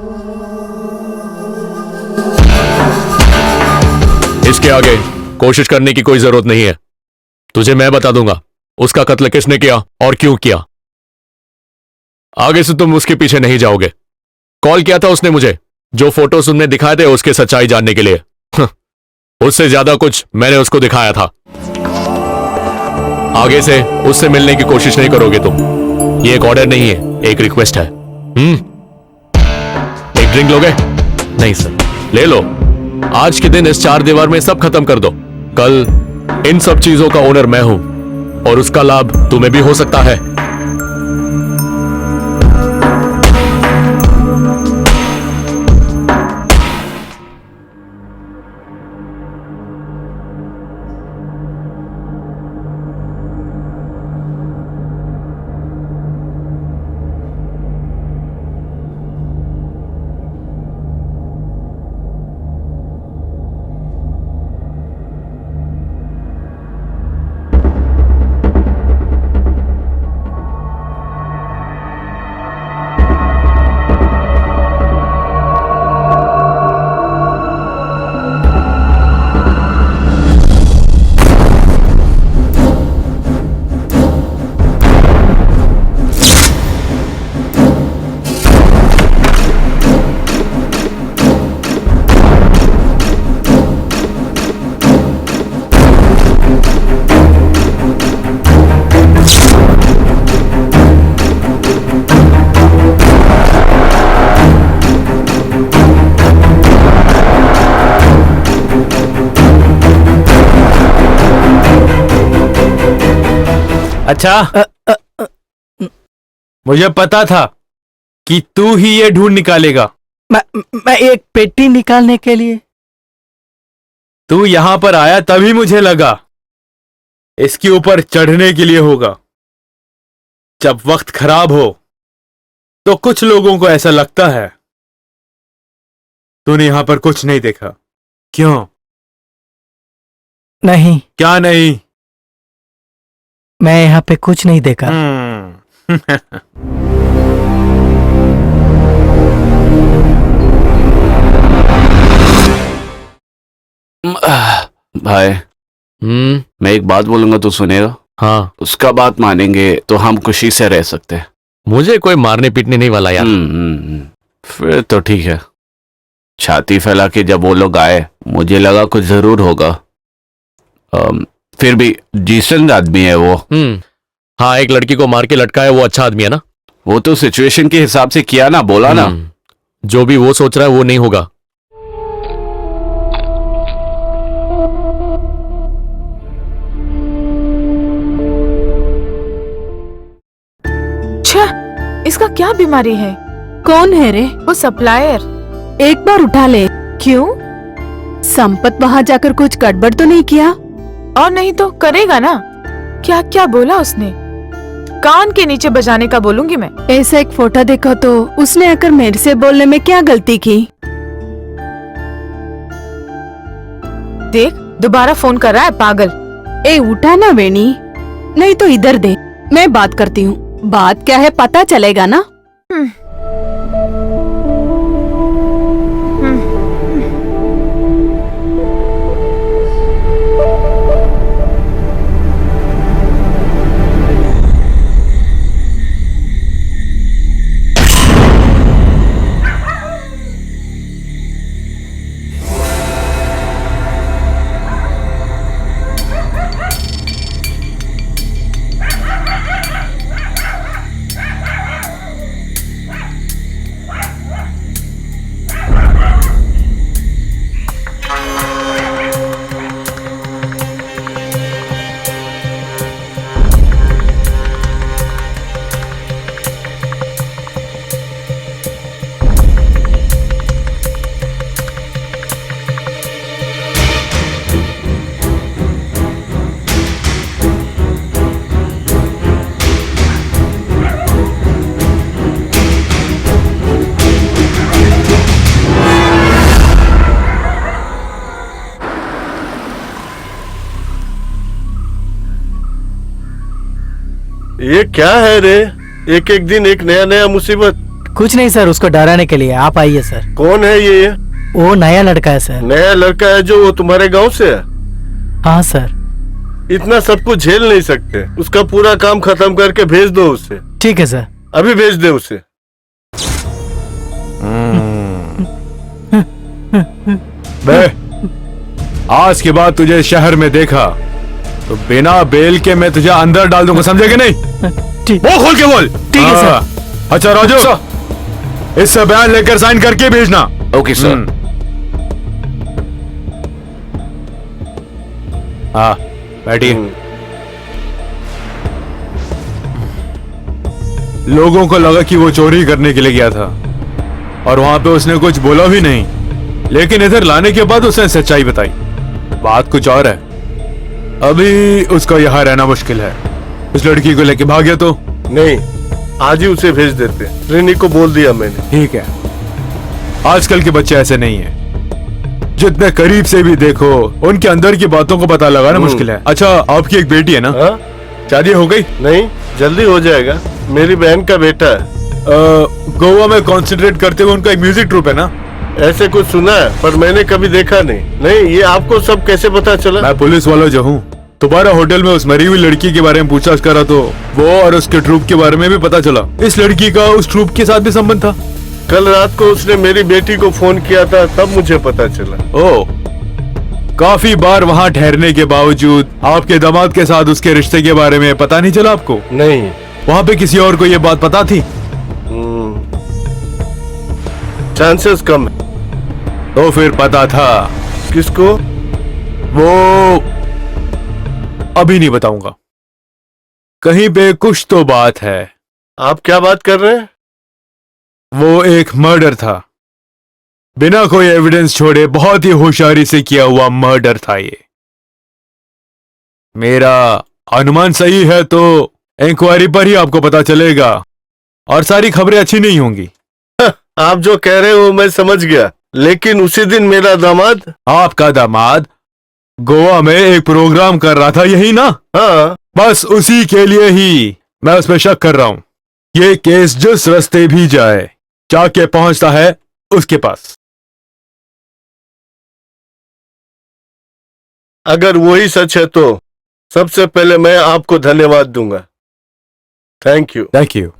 इसके आगे कोशिश करने की कोई जरूरत नहीं है। तुझे मैं बता दूंगा उसका कत्ल किसने किया और क्यों किया। आगे से तुम उसके पीछे नहीं जाओगे। कॉल किया था उसने मुझे, जो फोटोज तुमने दिखाए थे उसके सच्चाई जानने के लिए। उससे ज्यादा कुछ मैंने उसको दिखाया था। आगे से उससे मिलने की कोशिश नहीं करोगे तुम। ये एक ऑर्डर नहीं है, एक रिक्वेस्ट है। एक ड्रिंक लोगे? नहीं सर। ले लो। आज के दिन इस 4 दीवार में सब खत्म कर दो। कल इन सब चीजों का ओनर मैं हूं और उसका लाभ तुम्हें भी हो सकता है। अच्छा, मुझे पता था कि तू ही ये ढूंढ निकालेगा। मैं एक पेटी निकालने के लिए। तू यहां पर आया तभी मुझे लगा इसके ऊपर चढ़ने के लिए होगा। जब वक्त खराब हो तो कुछ लोगों को ऐसा लगता है। तूने यहां पर कुछ नहीं देखा, क्यों? नहीं। क्या नहीं? मैं यहाँ पे कुछ नहीं देखा। भाई, मैं एक बात बोलूंगा तो सुनेगा? हाँ। उसका बात मानेंगे तो हम खुशी से रह सकते हैं। मुझे कोई मारने पीटने नहीं वाला यार। फिर तो ठीक है। छाती फैला के जब वो लोग आए मुझे लगा कुछ जरूर होगा। फिर भी डिसेंट आदमी है वो। हाँ, एक लड़की को मार के लटका है, वो अच्छा आदमी है ना? वो तो सिचुएशन के हिसाब से किया ना, बोला ना। जो भी वो सोच रहा है वो नहीं होगा। इसका क्या बीमारी है? कौन है रे? वो सप्लायर। एक बार उठा ले। क्यों? संपत वहां जाकर कुछ गड़बड़ तो नहीं किया? और नहीं तो करेगा ना। क्या क्या बोला उसने? कान के नीचे बजाने का बोलूंगी मैं। ऐसा एक फोटो देखो तो उसने आकर मेरे से बोलने में क्या गलती की? देख, दोबारा फोन कर रहा है पागल। ए उठा ना वेणी, नहीं तो इधर दे, मैं बात करती हूँ। बात क्या है पता चलेगा ना। ये क्या है रे? एक एक दिन एक नया नया मुसीबत। कुछ नहीं सर, उसको डराने के लिए। आप आइए सर। कौन है ये? वो नया लड़का है सर। नया लड़का है जो वो तुम्हारे गांव से है? हाँ सर। इतना सब कुछ झेल नहीं सकते। उसका पूरा काम खत्म करके भेज दो उसे। ठीक है सर। अभी भेज दे उसे। बे, आज के बाद तुझे शहर में देखा तो बिना बेल के मैं तुझे अंदर डाल दूंगा, समझे कि नहीं? ठीक। वो खोल के बोल। ठीक है सर। अच्छा राजू, इससे बयान लेकर साइन करके भेजना। Okay sir. हाँ बैठिए। लोगों को लगा कि वो चोरी करने के लिए गया था और वहां पे उसने कुछ बोला भी नहीं, लेकिन इधर लाने के बाद उसने सच्चाई बताई। बात कुछ और है। अभी उसका यहाँ रहना मुश्किल है। उस लड़की को लेके भाग गया तो नहीं, आज ही उसे भेज देते। रिनी को बोल दिया मैंने। ठीक है। आजकल के बच्चे ऐसे नहीं हैं। जितने करीब से भी देखो उनके अंदर की बातों को पता लगाना मुश्किल है। अच्छा, आपकी एक बेटी है ना? हाँ? शादी हो गई? नहीं, जल्दी हो जाएगा। मेरी बहन का बेटा है। गोवा में कॉन्सेंट्रेट करते हुए उनका एक म्यूजिक ट्रूप है ना? ऐसे कुछ सुना है पर मैंने कभी देखा नहीं। नहीं, ये आपको सब कैसे पता चला? मैं पुलिस वाला जो हूँ, तुम्हारा होटल में उस मरी हुई लड़की के बारे में पूछताछ करा तो वो और उसके ट्रूप के बारे में भी पता चला। इस लड़की का उस ट्रूप के साथ भी संबंध था। कल रात को उसने मेरी बेटी को फोन किया था, तब मुझे पता चला। ओ, काफी बार वहाँ ठहरने के बावजूद आपके दामाद के साथ उसके रिश्ते के बारे में पता नहीं चला आपको? नहीं। वहाँ पे किसी और को ये बात पता थी? चांसेस कम है। तो फिर पता था? किसको? वो अभी नहीं बताऊंगा। कहीं पे कुछ तो बात है। आप क्या बात कर रहे हैं? वो एक मर्डर था, बिना कोई एविडेंस छोड़े बहुत ही होशियारी से किया हुआ मर्डर था ये। मेरा अनुमान सही है तो इंक्वायरी पर ही आपको पता चलेगा और सारी खबरें अच्छी नहीं होंगी। आप जो कह रहे हो मैं समझ गया, लेकिन उसी दिन मेरा दामाद। आपका दामाद गोवा में एक प्रोग्राम कर रहा था, यही ना? हाँ। बस उसी के लिए ही मैं उस पर शक कर रहा हूं। ये केस जिस रास्ते भी जाए जाके पहुंचता है उसके पास। अगर वही सच है तो सबसे पहले मैं आपको धन्यवाद दूंगा। Thank you. Thank you.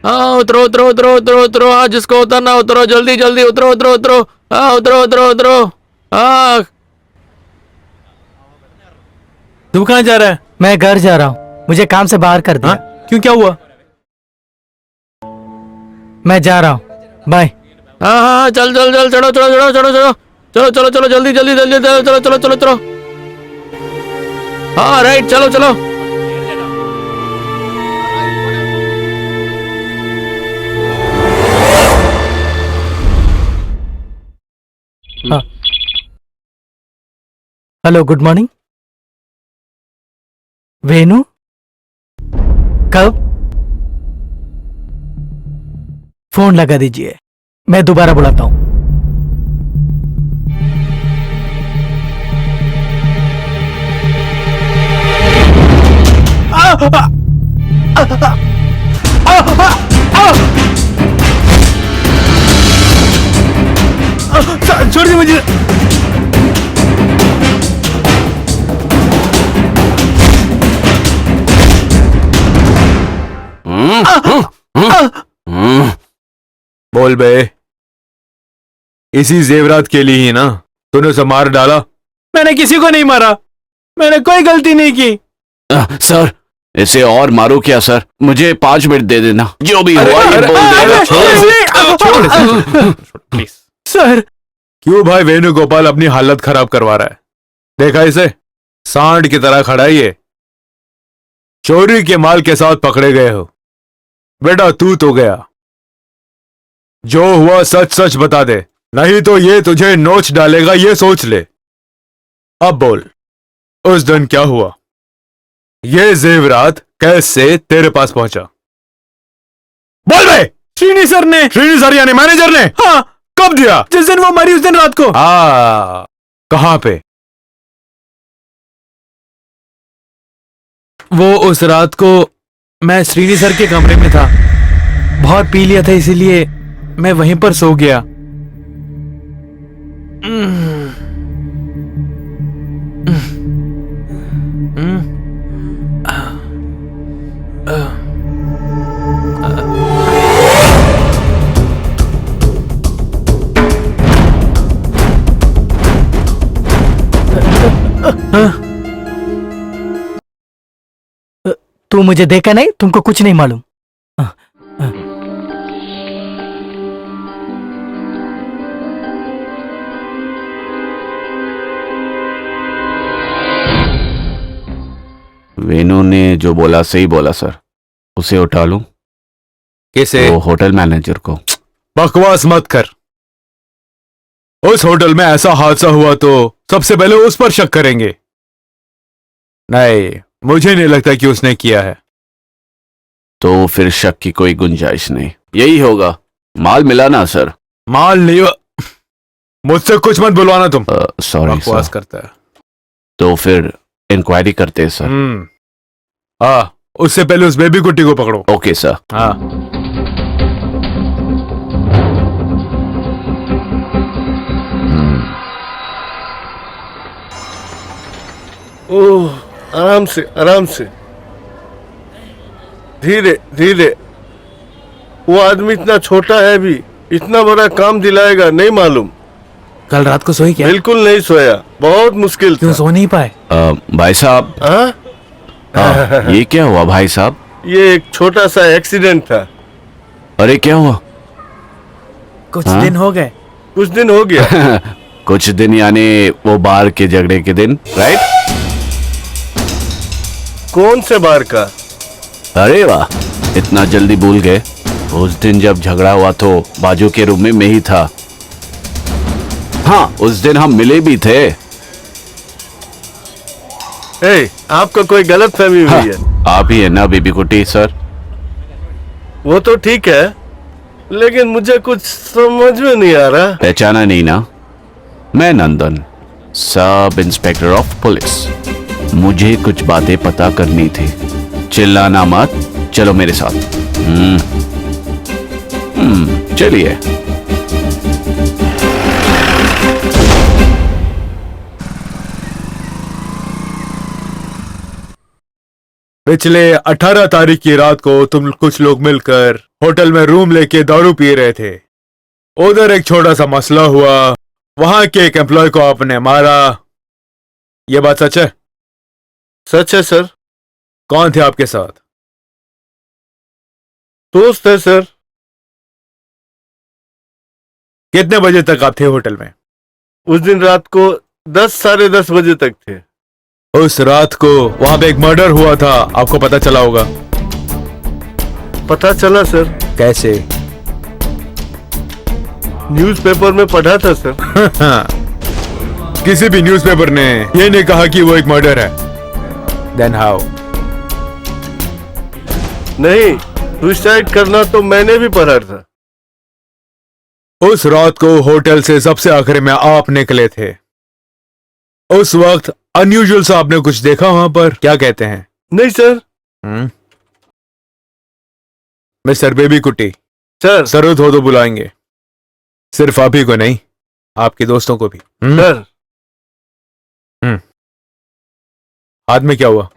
हाँ उतरो उतरो उतरो उतरो उतरो। हाँ जिसको उतरना उतरो, जल्दी जल्दी उतरो उतरो उतरो। हाँ उतरो उतरो उतरो। हाँ तू कहाँ जा रहा है? मैं घर जा रहा हूँ, मुझे काम से बाहर कर दिया। क्यों, क्या हुआ? मैं जा रहा हूँ, बाय। हाँ हाँ चल चल चल, चलो चलो चलो चलो चलो चलो चलो चलो जल्दी जल्दी जल्दी चलो चलो चलो चलो चलो। हाँ राइट, चलो चलो। हाँ। Hello, good morning. वेनु, कब? फोन लगा दीजिए, मैं दोबारा बुलाता हूं। छोड़ दी मुझे। बोल बे, इसी जेवरात के लिए ही ना तूने उसे मार डाला? मैंने किसी को नहीं मारा, मैंने कोई गलती नहीं की। सर, इसे और मारो क्या सर? मुझे 5 मिनट दे देना, जो भी हुआ ये बोल देना। Please sir. क्यों भाई वेणुगोपाल अपनी हालत खराब करवा रहा है? देखा इसे, सांड की तरह खड़ा है ये। चोरी के माल के साथ पकड़े गए हो। बेटा तू तो गया, जो हुआ सच सच बता दे, नहीं तो ये तुझे नोच डालेगा, ये सोच ले। अब बोल, उस दिन क्या हुआ? ये जेवरात कैसे तेरे पास पहुंचा? बोल बे। श्रीनी सर ने। श्रीनी सर यानी मैनेजर ने? हाँ। कब दिया? जिस दिन वो मरी उस दिन रात को। हाँ। कहां पे? वो उस रात को मैं श्रीनी सर के कमरे में था, बहुत पी लिया था इसीलिए मैं वहीं पर सो गया। तू मुझे देखा नहीं, तुमको कुछ नहीं मालूम। वेणु ने जो बोला सही बोला सर। उसे उठा लूं? कैसे? वो होटल मैनेजर को। बकवास मत कर। उस होटल में ऐसा हादसा हुआ तो सबसे पहले उस पर शक करेंगे। नहीं, मुझे नहीं लगता कि उसने किया है। तो फिर शक की कोई गुंजाइश नहीं, यही होगा। माल मिला ना सर? माल नहीं। मुझसे कुछ मत बुलवाना तुम। सॉरी बकवास सर। करता है। तो फिर इंक्वायरी करते हैं सर। उससे पहले उस बेबी कुट्टी को पकड़ो। Okay sir. हाँ। ओह, आराम से आराम से, धीरे धीरे। वो आदमी इतना छोटा है भी, इतना बड़ा काम दिलाएगा नहीं मालूम। कल रात को सोई क्या? बिल्कुल नहीं सोया, बहुत मुश्किल था। क्यों सो नहीं पाए? भाई साहब। ये क्या हुआ भाई साहब? ये एक छोटा सा एक्सीडेंट था। अरे क्या हुआ? कुछ दिन हो गए। कुछ दिन हो गया। कुछ दिन यानी वो बार के झगड़े के दिन, राइट? कौन से बार का? अरे वाह, इतना जल्दी भूल गए। उस दिन जब झगड़ा हुआ तो बाजू के रूम में मैं ही था। हाँ, उस दिन हम मिले भी थे। आपको कोई गलत फहमी हुई है। आप ही है ना बेबी कुटी सर? वो तो ठीक है, लेकिन मुझे कुछ समझ में नहीं आ रहा। पहचाना नहीं ना? मैं नंदन, सब इंस्पेक्टर ऑफ पुलिस। मुझे कुछ बातें पता करनी थी। चिल्लाना मत, चलो मेरे साथ। चलिए। पिछले 18 तारीख की रात को तुम कुछ लोग मिलकर होटल में रूम लेके दारू पी रहे थे। उधर एक छोटा सा मसला हुआ, वहां के एक एम्प्लॉय को आपने मारा। यह बात सच है? सच है सर। कौन थे आपके साथ? दोस्त है सर। कितने बजे तक आप थे होटल में? उस दिन रात को 10 साढ़े 10 बजे तक थे। उस रात को वहां पे एक मर्डर हुआ था, आपको पता चला होगा। पता चला सर। कैसे? न्यूज़पेपर में पढ़ा था सर। किसी भी न्यूज़पेपर ने ये नहीं कहा कि वो एक मर्डर है। Then how? नहीं, सुसाइड करना तो मैंने भी पढ़ा था। उस रात को होटल से सबसे आखिर में आप निकले थे। उस वक्त अनयूजुअल सा आपने कुछ देखा वहां पर, क्या कहते हैं? नहीं सर। मिस्टर बेबी कुट्टी सर। जरूरत हो तो बुलाएंगे, सिर्फ आप ही को नहीं, आपके दोस्तों को भी। सर। हाथ में क्या हुआ?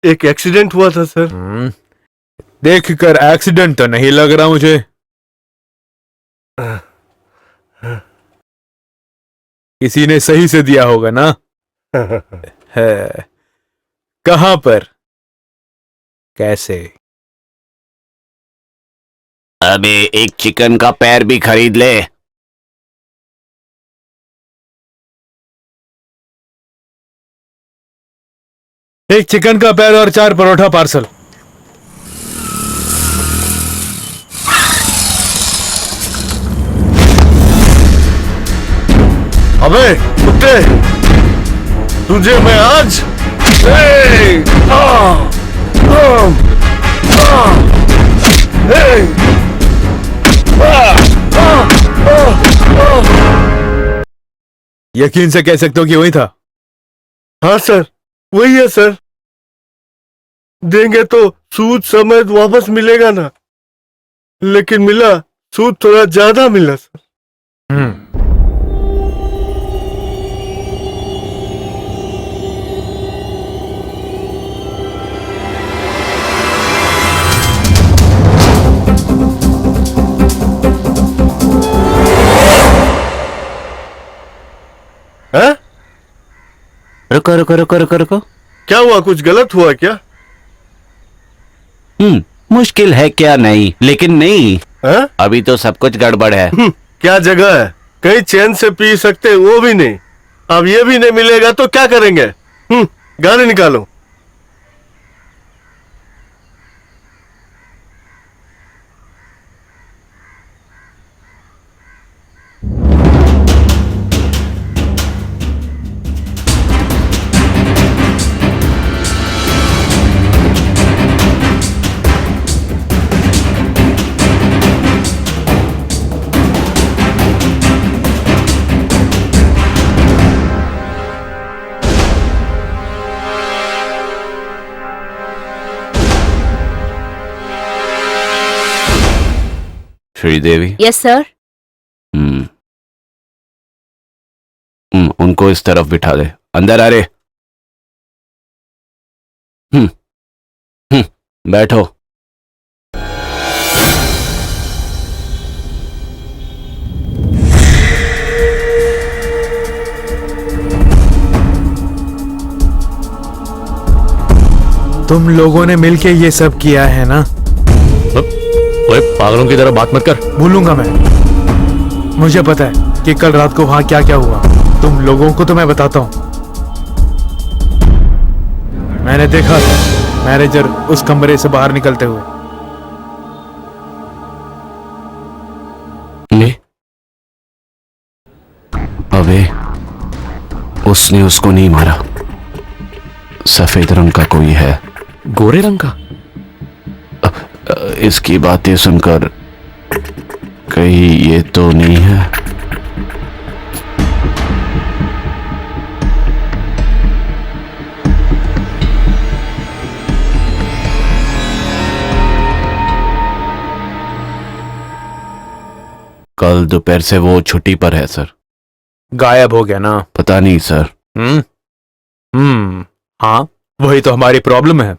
एक एक्सीडेंट हुआ था सर। देखकर एक्सीडेंट तो नहीं लग रहा मुझे। किसी ने सही से दिया होगा ना? है। कहां पर? कैसे? अबे एक चिकन का पैर भी खरीद ले। एक चिकन का पैर और 4 परोठा पार्सल। अबे कुत्ते, तुझे मैं आज यकीन से कह सकते हो कि वही था? हाँ सर, वही है सर। देंगे तो सूद समेत वापस मिलेगा ना, लेकिन मिला सूद थोड़ा ज्यादा मिला सर। हैं? रुको रुको रुको रुको रुको। क्या हुआ, कुछ गलत हुआ क्या? मुश्किल है क्या? नहीं, लेकिन नहीं है? अभी तो सब कुछ गड़बड़ है। क्या जगह है, कहीं चैन से पी सकते वो भी नहीं, अब ये भी नहीं मिलेगा तो क्या करेंगे? गाड़ी निकालो। श्रीदेवी। Yes sir. उनको इस तरफ बिठा दे। अंदर आ रे। बैठो। तुम लोगों ने मिलके ये सब किया है ना? ओए पागलों की तरह बात मत कर। भूलूंगा मैं। मुझे पता है कि कल रात को वहां क्या क्या हुआ। तुम लोगों को तो मैं बताता हूं। मैंने देखा था मैनेजर उस कमरे से बाहर निकलते हुए। अबे उसने उसको नहीं मारा। सफेद रंग का कोई है। गोरे रंग का? इसकी बातें सुनकर कहीं ये तो नहीं है? कल दोपहर से वो छुट्टी पर है सर। गायब हो गया ना? पता नहीं सर। हाँ, वही तो हमारी प्रॉब्लम है।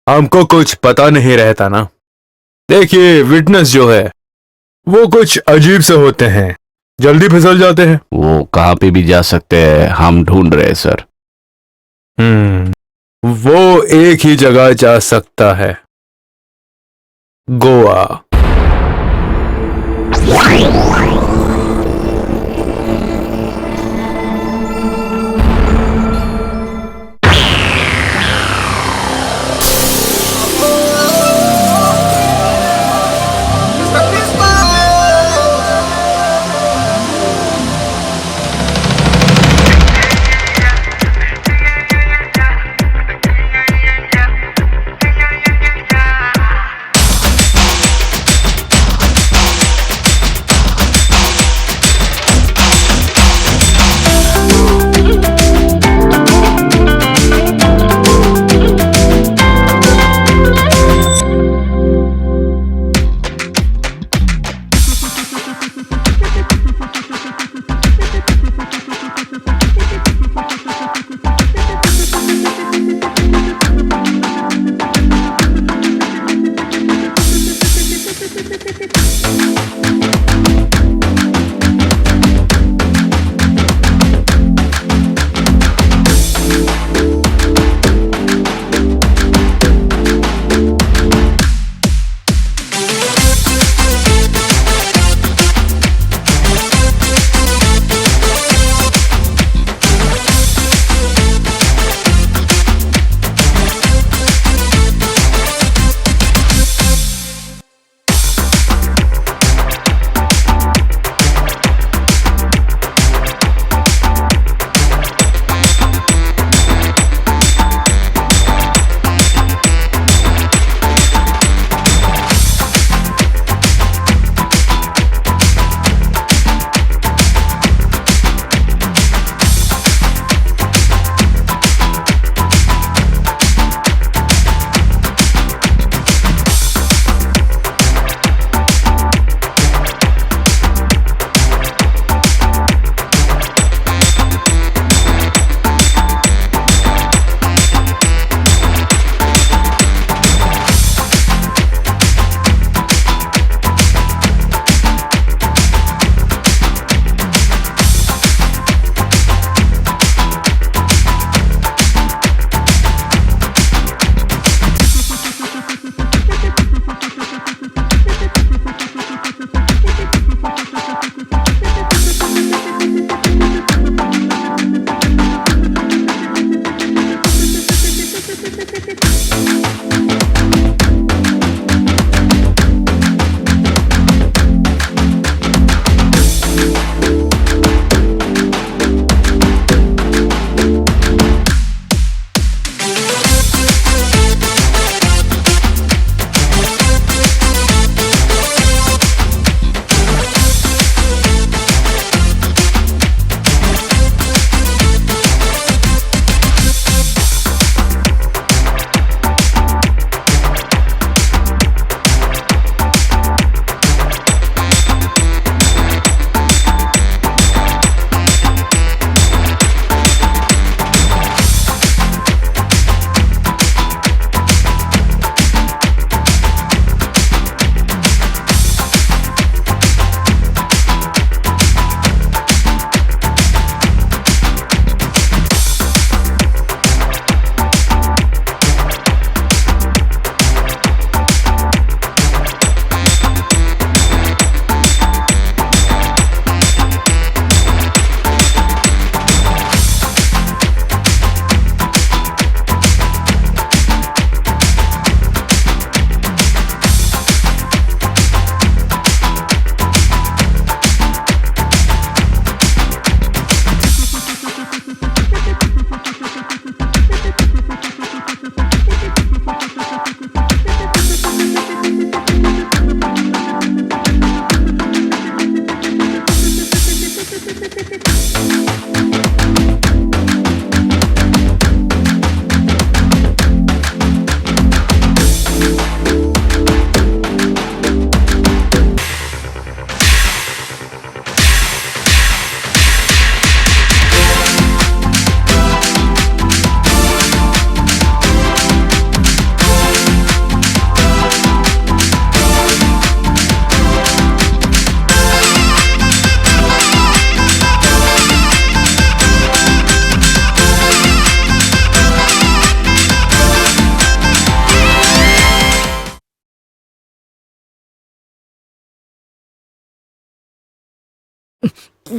हमको कुछ पता नहीं रहता ना। देखिए, विटनेस जो है वो कुछ अजीब से होते हैं, जल्दी फिसल जाते हैं। वो कहाँ पे भी जा सकते हैं, हम ढूंढ रहे हैं सर। वो एक ही जगह जा सकता है, गोवा।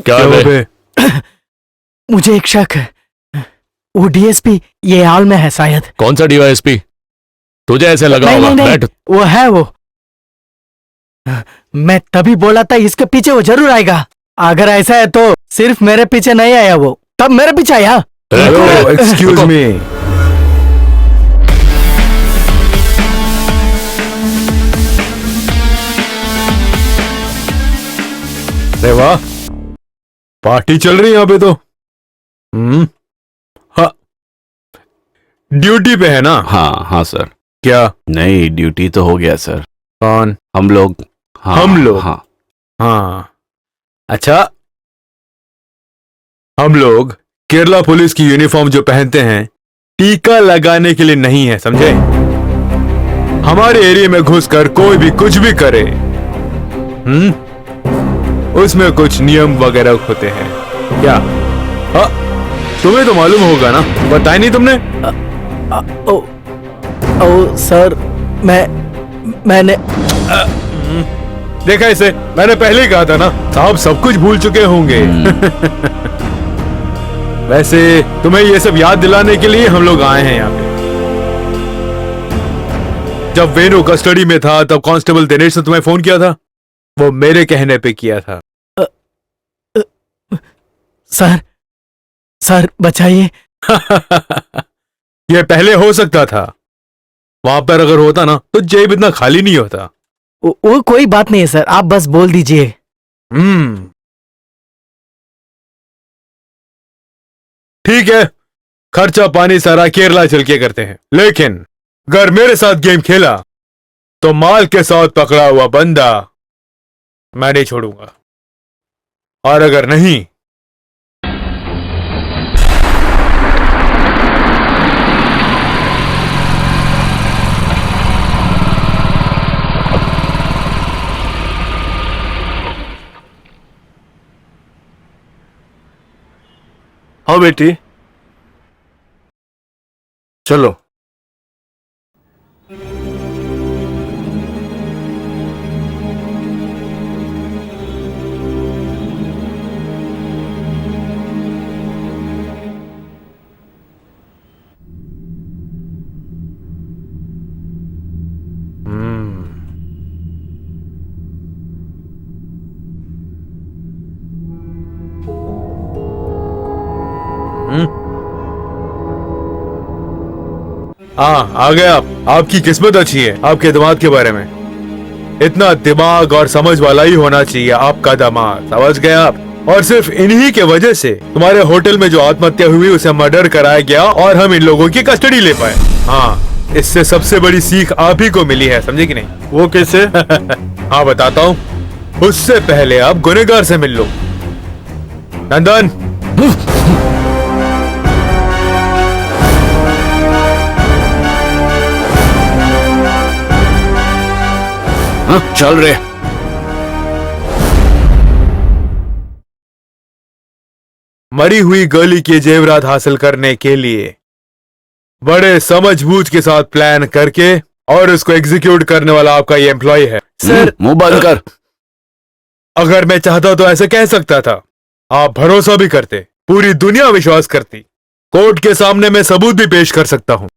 क्या बे? मुझे एक शक है, वो डीएसपी ये हाल में है शायद। कौन सा डीवाईएसपी? तुझे ऐसे लगा नहीं, होगा। नहीं, नहीं, बैठ। वो है वो। मैं तभी बोला था इसके पीछे वो जरूर आएगा। अगर ऐसा है तो सिर्फ मेरे पीछे नहीं आया वो, तब मेरे पीछे आया। Excuse me. अरे वाह, पार्टी चल रही है यहाँ पे तो। हाँ, ड्यूटी पे है ना? हाँ हाँ सर। क्या? नहीं, ड्यूटी तो हो गया सर। कौन? हम लोग। हाँ, हम लोग? हाँ हाँ, अच्छा। हम लोग केरला पुलिस की यूनिफॉर्म जो पहनते हैं टीका लगाने के लिए नहीं है, समझे? हमारे एरिया में घुसकर कोई भी कुछ भी करे, उसमें कुछ नियम वगैरह होते हैं। क्या? हाँ, तुम्हें तो मालूम होगा ना, बताया नहीं तुमने? ओ सर, मैंने देखा इसे, मैंने पहले ही कहा था ना, साहब सब कुछ भूल चुके होंगे। वैसे तुम्हें ये सब याद दिलाने के लिए हम लोग आए हैं यहाँ पे। जब वेणु कस्टडी में था तब कांस्टेबल दिनेश ने तुम्हें फोन किया था, वो मेरे कहने पे किया था। सर बचाइए। ये पहले हो सकता था, वहां पर अगर होता ना तो जेब इतना खाली नहीं होता। वो कोई बात नहीं है सर, आप बस बोल दीजिए। ठीक है, खर्चा पानी सारा केरला चल के करते हैं, लेकिन अगर मेरे साथ गेम खेला तो माल के साथ पकड़ा हुआ बंदा मैं नहीं छोड़ूंगा, और अगर नहीं हाँ बेटी, चलो। हाँ, आ गए आप। आपकी किस्मत अच्छी है आपके दामाद के बारे में। इतना दिमाग और समझ वाला ही होना चाहिए आपका दामाद, समझ गए आप। और सिर्फ इन्हीं के वजह से तुम्हारे होटल में जो आत्महत्या हुई उसे मर्डर कराया गया और हम इन लोगों की कस्टडी ले पाए। हाँ, इससे सबसे बड़ी सीख आप ही को मिली है, समझे कि नहीं? वो कैसे? हाँ बताता हूँ। उससे पहले आप गुनहगार से मिल लो। नंदन, चल रहे। मरी हुई गर्ली के जेवरात हासिल करने के लिए बड़े समझबूझ के साथ प्लान करके और उसको एग्जीक्यूट करने वाला आपका ये एम्प्लॉय है। सर, मुंह बंद कर। अगर मैं चाहता तो ऐसे कह सकता था। आप भरोसा भी करते, पूरी दुनिया विश्वास करती, कोर्ट के सामने मैं सबूत भी पेश कर सकता हूं,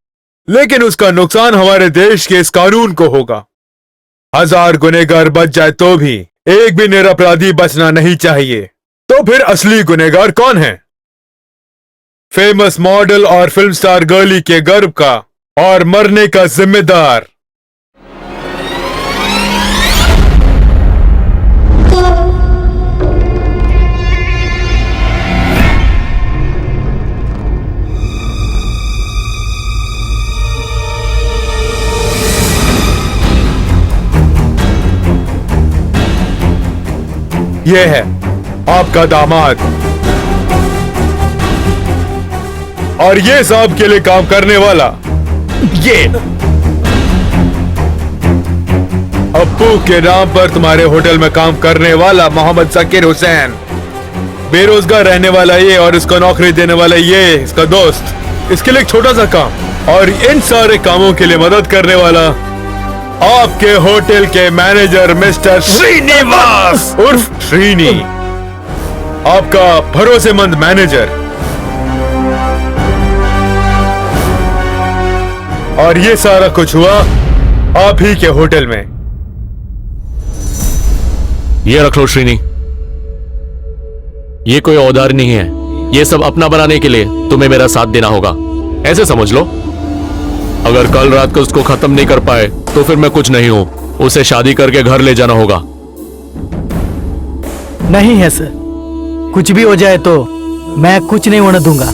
लेकिन उसका नुकसान हमारे देश के इस कानून को होगा। 1000 गुनहगार बच जाए तो भी एक भी निरपराधी बचना नहीं चाहिए। तो फिर असली गुनहगार कौन है? फेमस मॉडल और फिल्म स्टार गर्ली के गर्भ का और मरने का जिम्मेदार। ये है आपका दामाद, और ये साहब के लिए काम करने वाला ये अप्पू के नाम पर तुम्हारे होटल में काम करने वाला मोहम्मद जाकिर हुसैन, बेरोजगार रहने वाला ये और इसको नौकरी देने वाला ये इसका दोस्त। इसके लिए एक छोटा सा काम और इन सारे कामों के लिए मदद करने वाला आपके होटल के मैनेजर मिस्टर श्रीनिवास उर्फ श्रीनी, आपका भरोसेमंद मैनेजर। और ये सारा कुछ हुआ आप ही के होटल में। ये रख लो श्रीनी, ये कोई औजार नहीं है। ये सब अपना बनाने के लिए तुम्हें मेरा साथ देना होगा, ऐसे समझ लो। अगर कल रात को उसको खत्म नहीं कर पाए तो फिर मैं कुछ नहीं हूं। उसे शादी करके घर ले जाना होगा। नहीं है सर, कुछ भी हो जाए तो मैं कुछ नहीं होने दूंगा।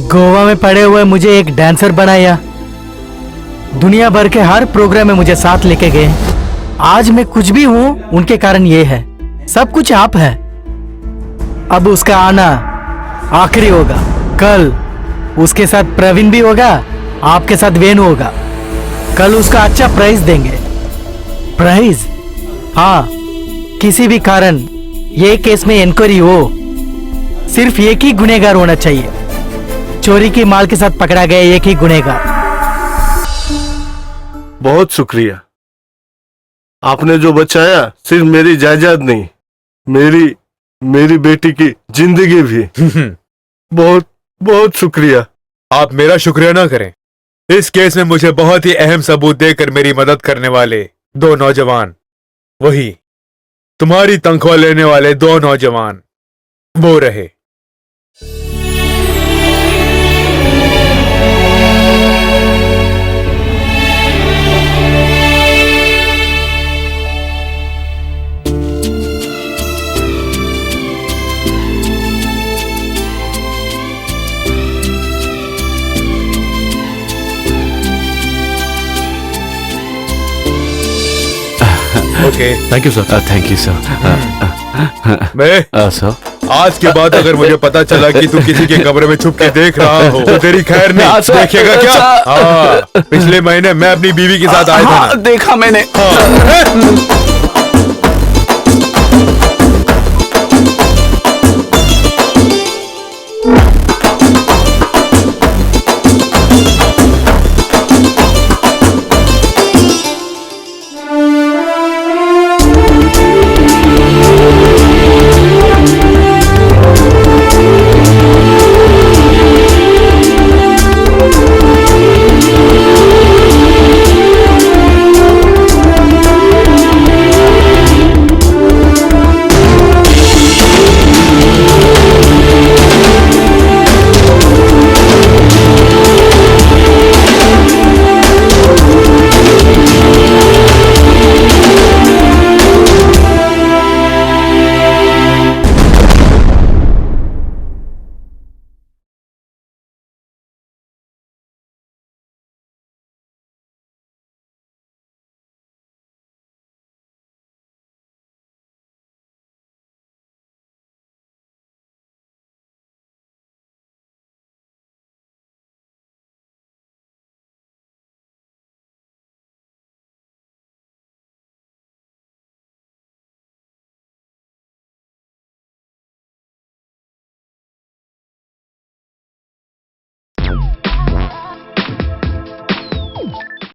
गोवा में पड़े हुए मुझे एक डांसर बनाया, दुनिया भर के हर प्रोग्राम में मुझे साथ लेके गए। आज मैं कुछ भी हूं उनके कारण ये है। सब कुछ आप है। अब उसका आना आखिरी होगा। कल उसके साथ प्रवीण भी होगा, आपके साथ वेणु होगा। कल उसका अच्छा प्राइज देंगे। प्राइज? हाँ, किसी भी कारण ये केस में इंक्वायरी हो, सिर्फ एक ही गुनहगार होना चाहिए। चोरी की माल के साथ पकड़ा गया एक ही गुनहगार। बहुत शुक्रिया। आपने जो बचाया सिर्फ मेरी जायदाद नहीं, मेरी बेटी की जिंदगी भी। बहुत बहुत शुक्रिया। आप मेरा शुक्रिया ना करें। इस केस में मुझे बहुत ही अहम सबूत देकर मेरी मदद करने वाले 2 नौजवान, वही तुम्हारी तनख्वाह लेने वाले 2 नौजवान, वो रहे। Okay, thank you sir. Thank you sir. मैं सर, आज के बाद अगर मुझे पता चला कि तू किसी के कमरे में छुप के देख रहा हो तो तेरी खैर नहीं। देखेगा क्या? हाँ, पिछले महीने मैं अपनी बीवी के साथ आया था ना। देखा मैंने। हाँ।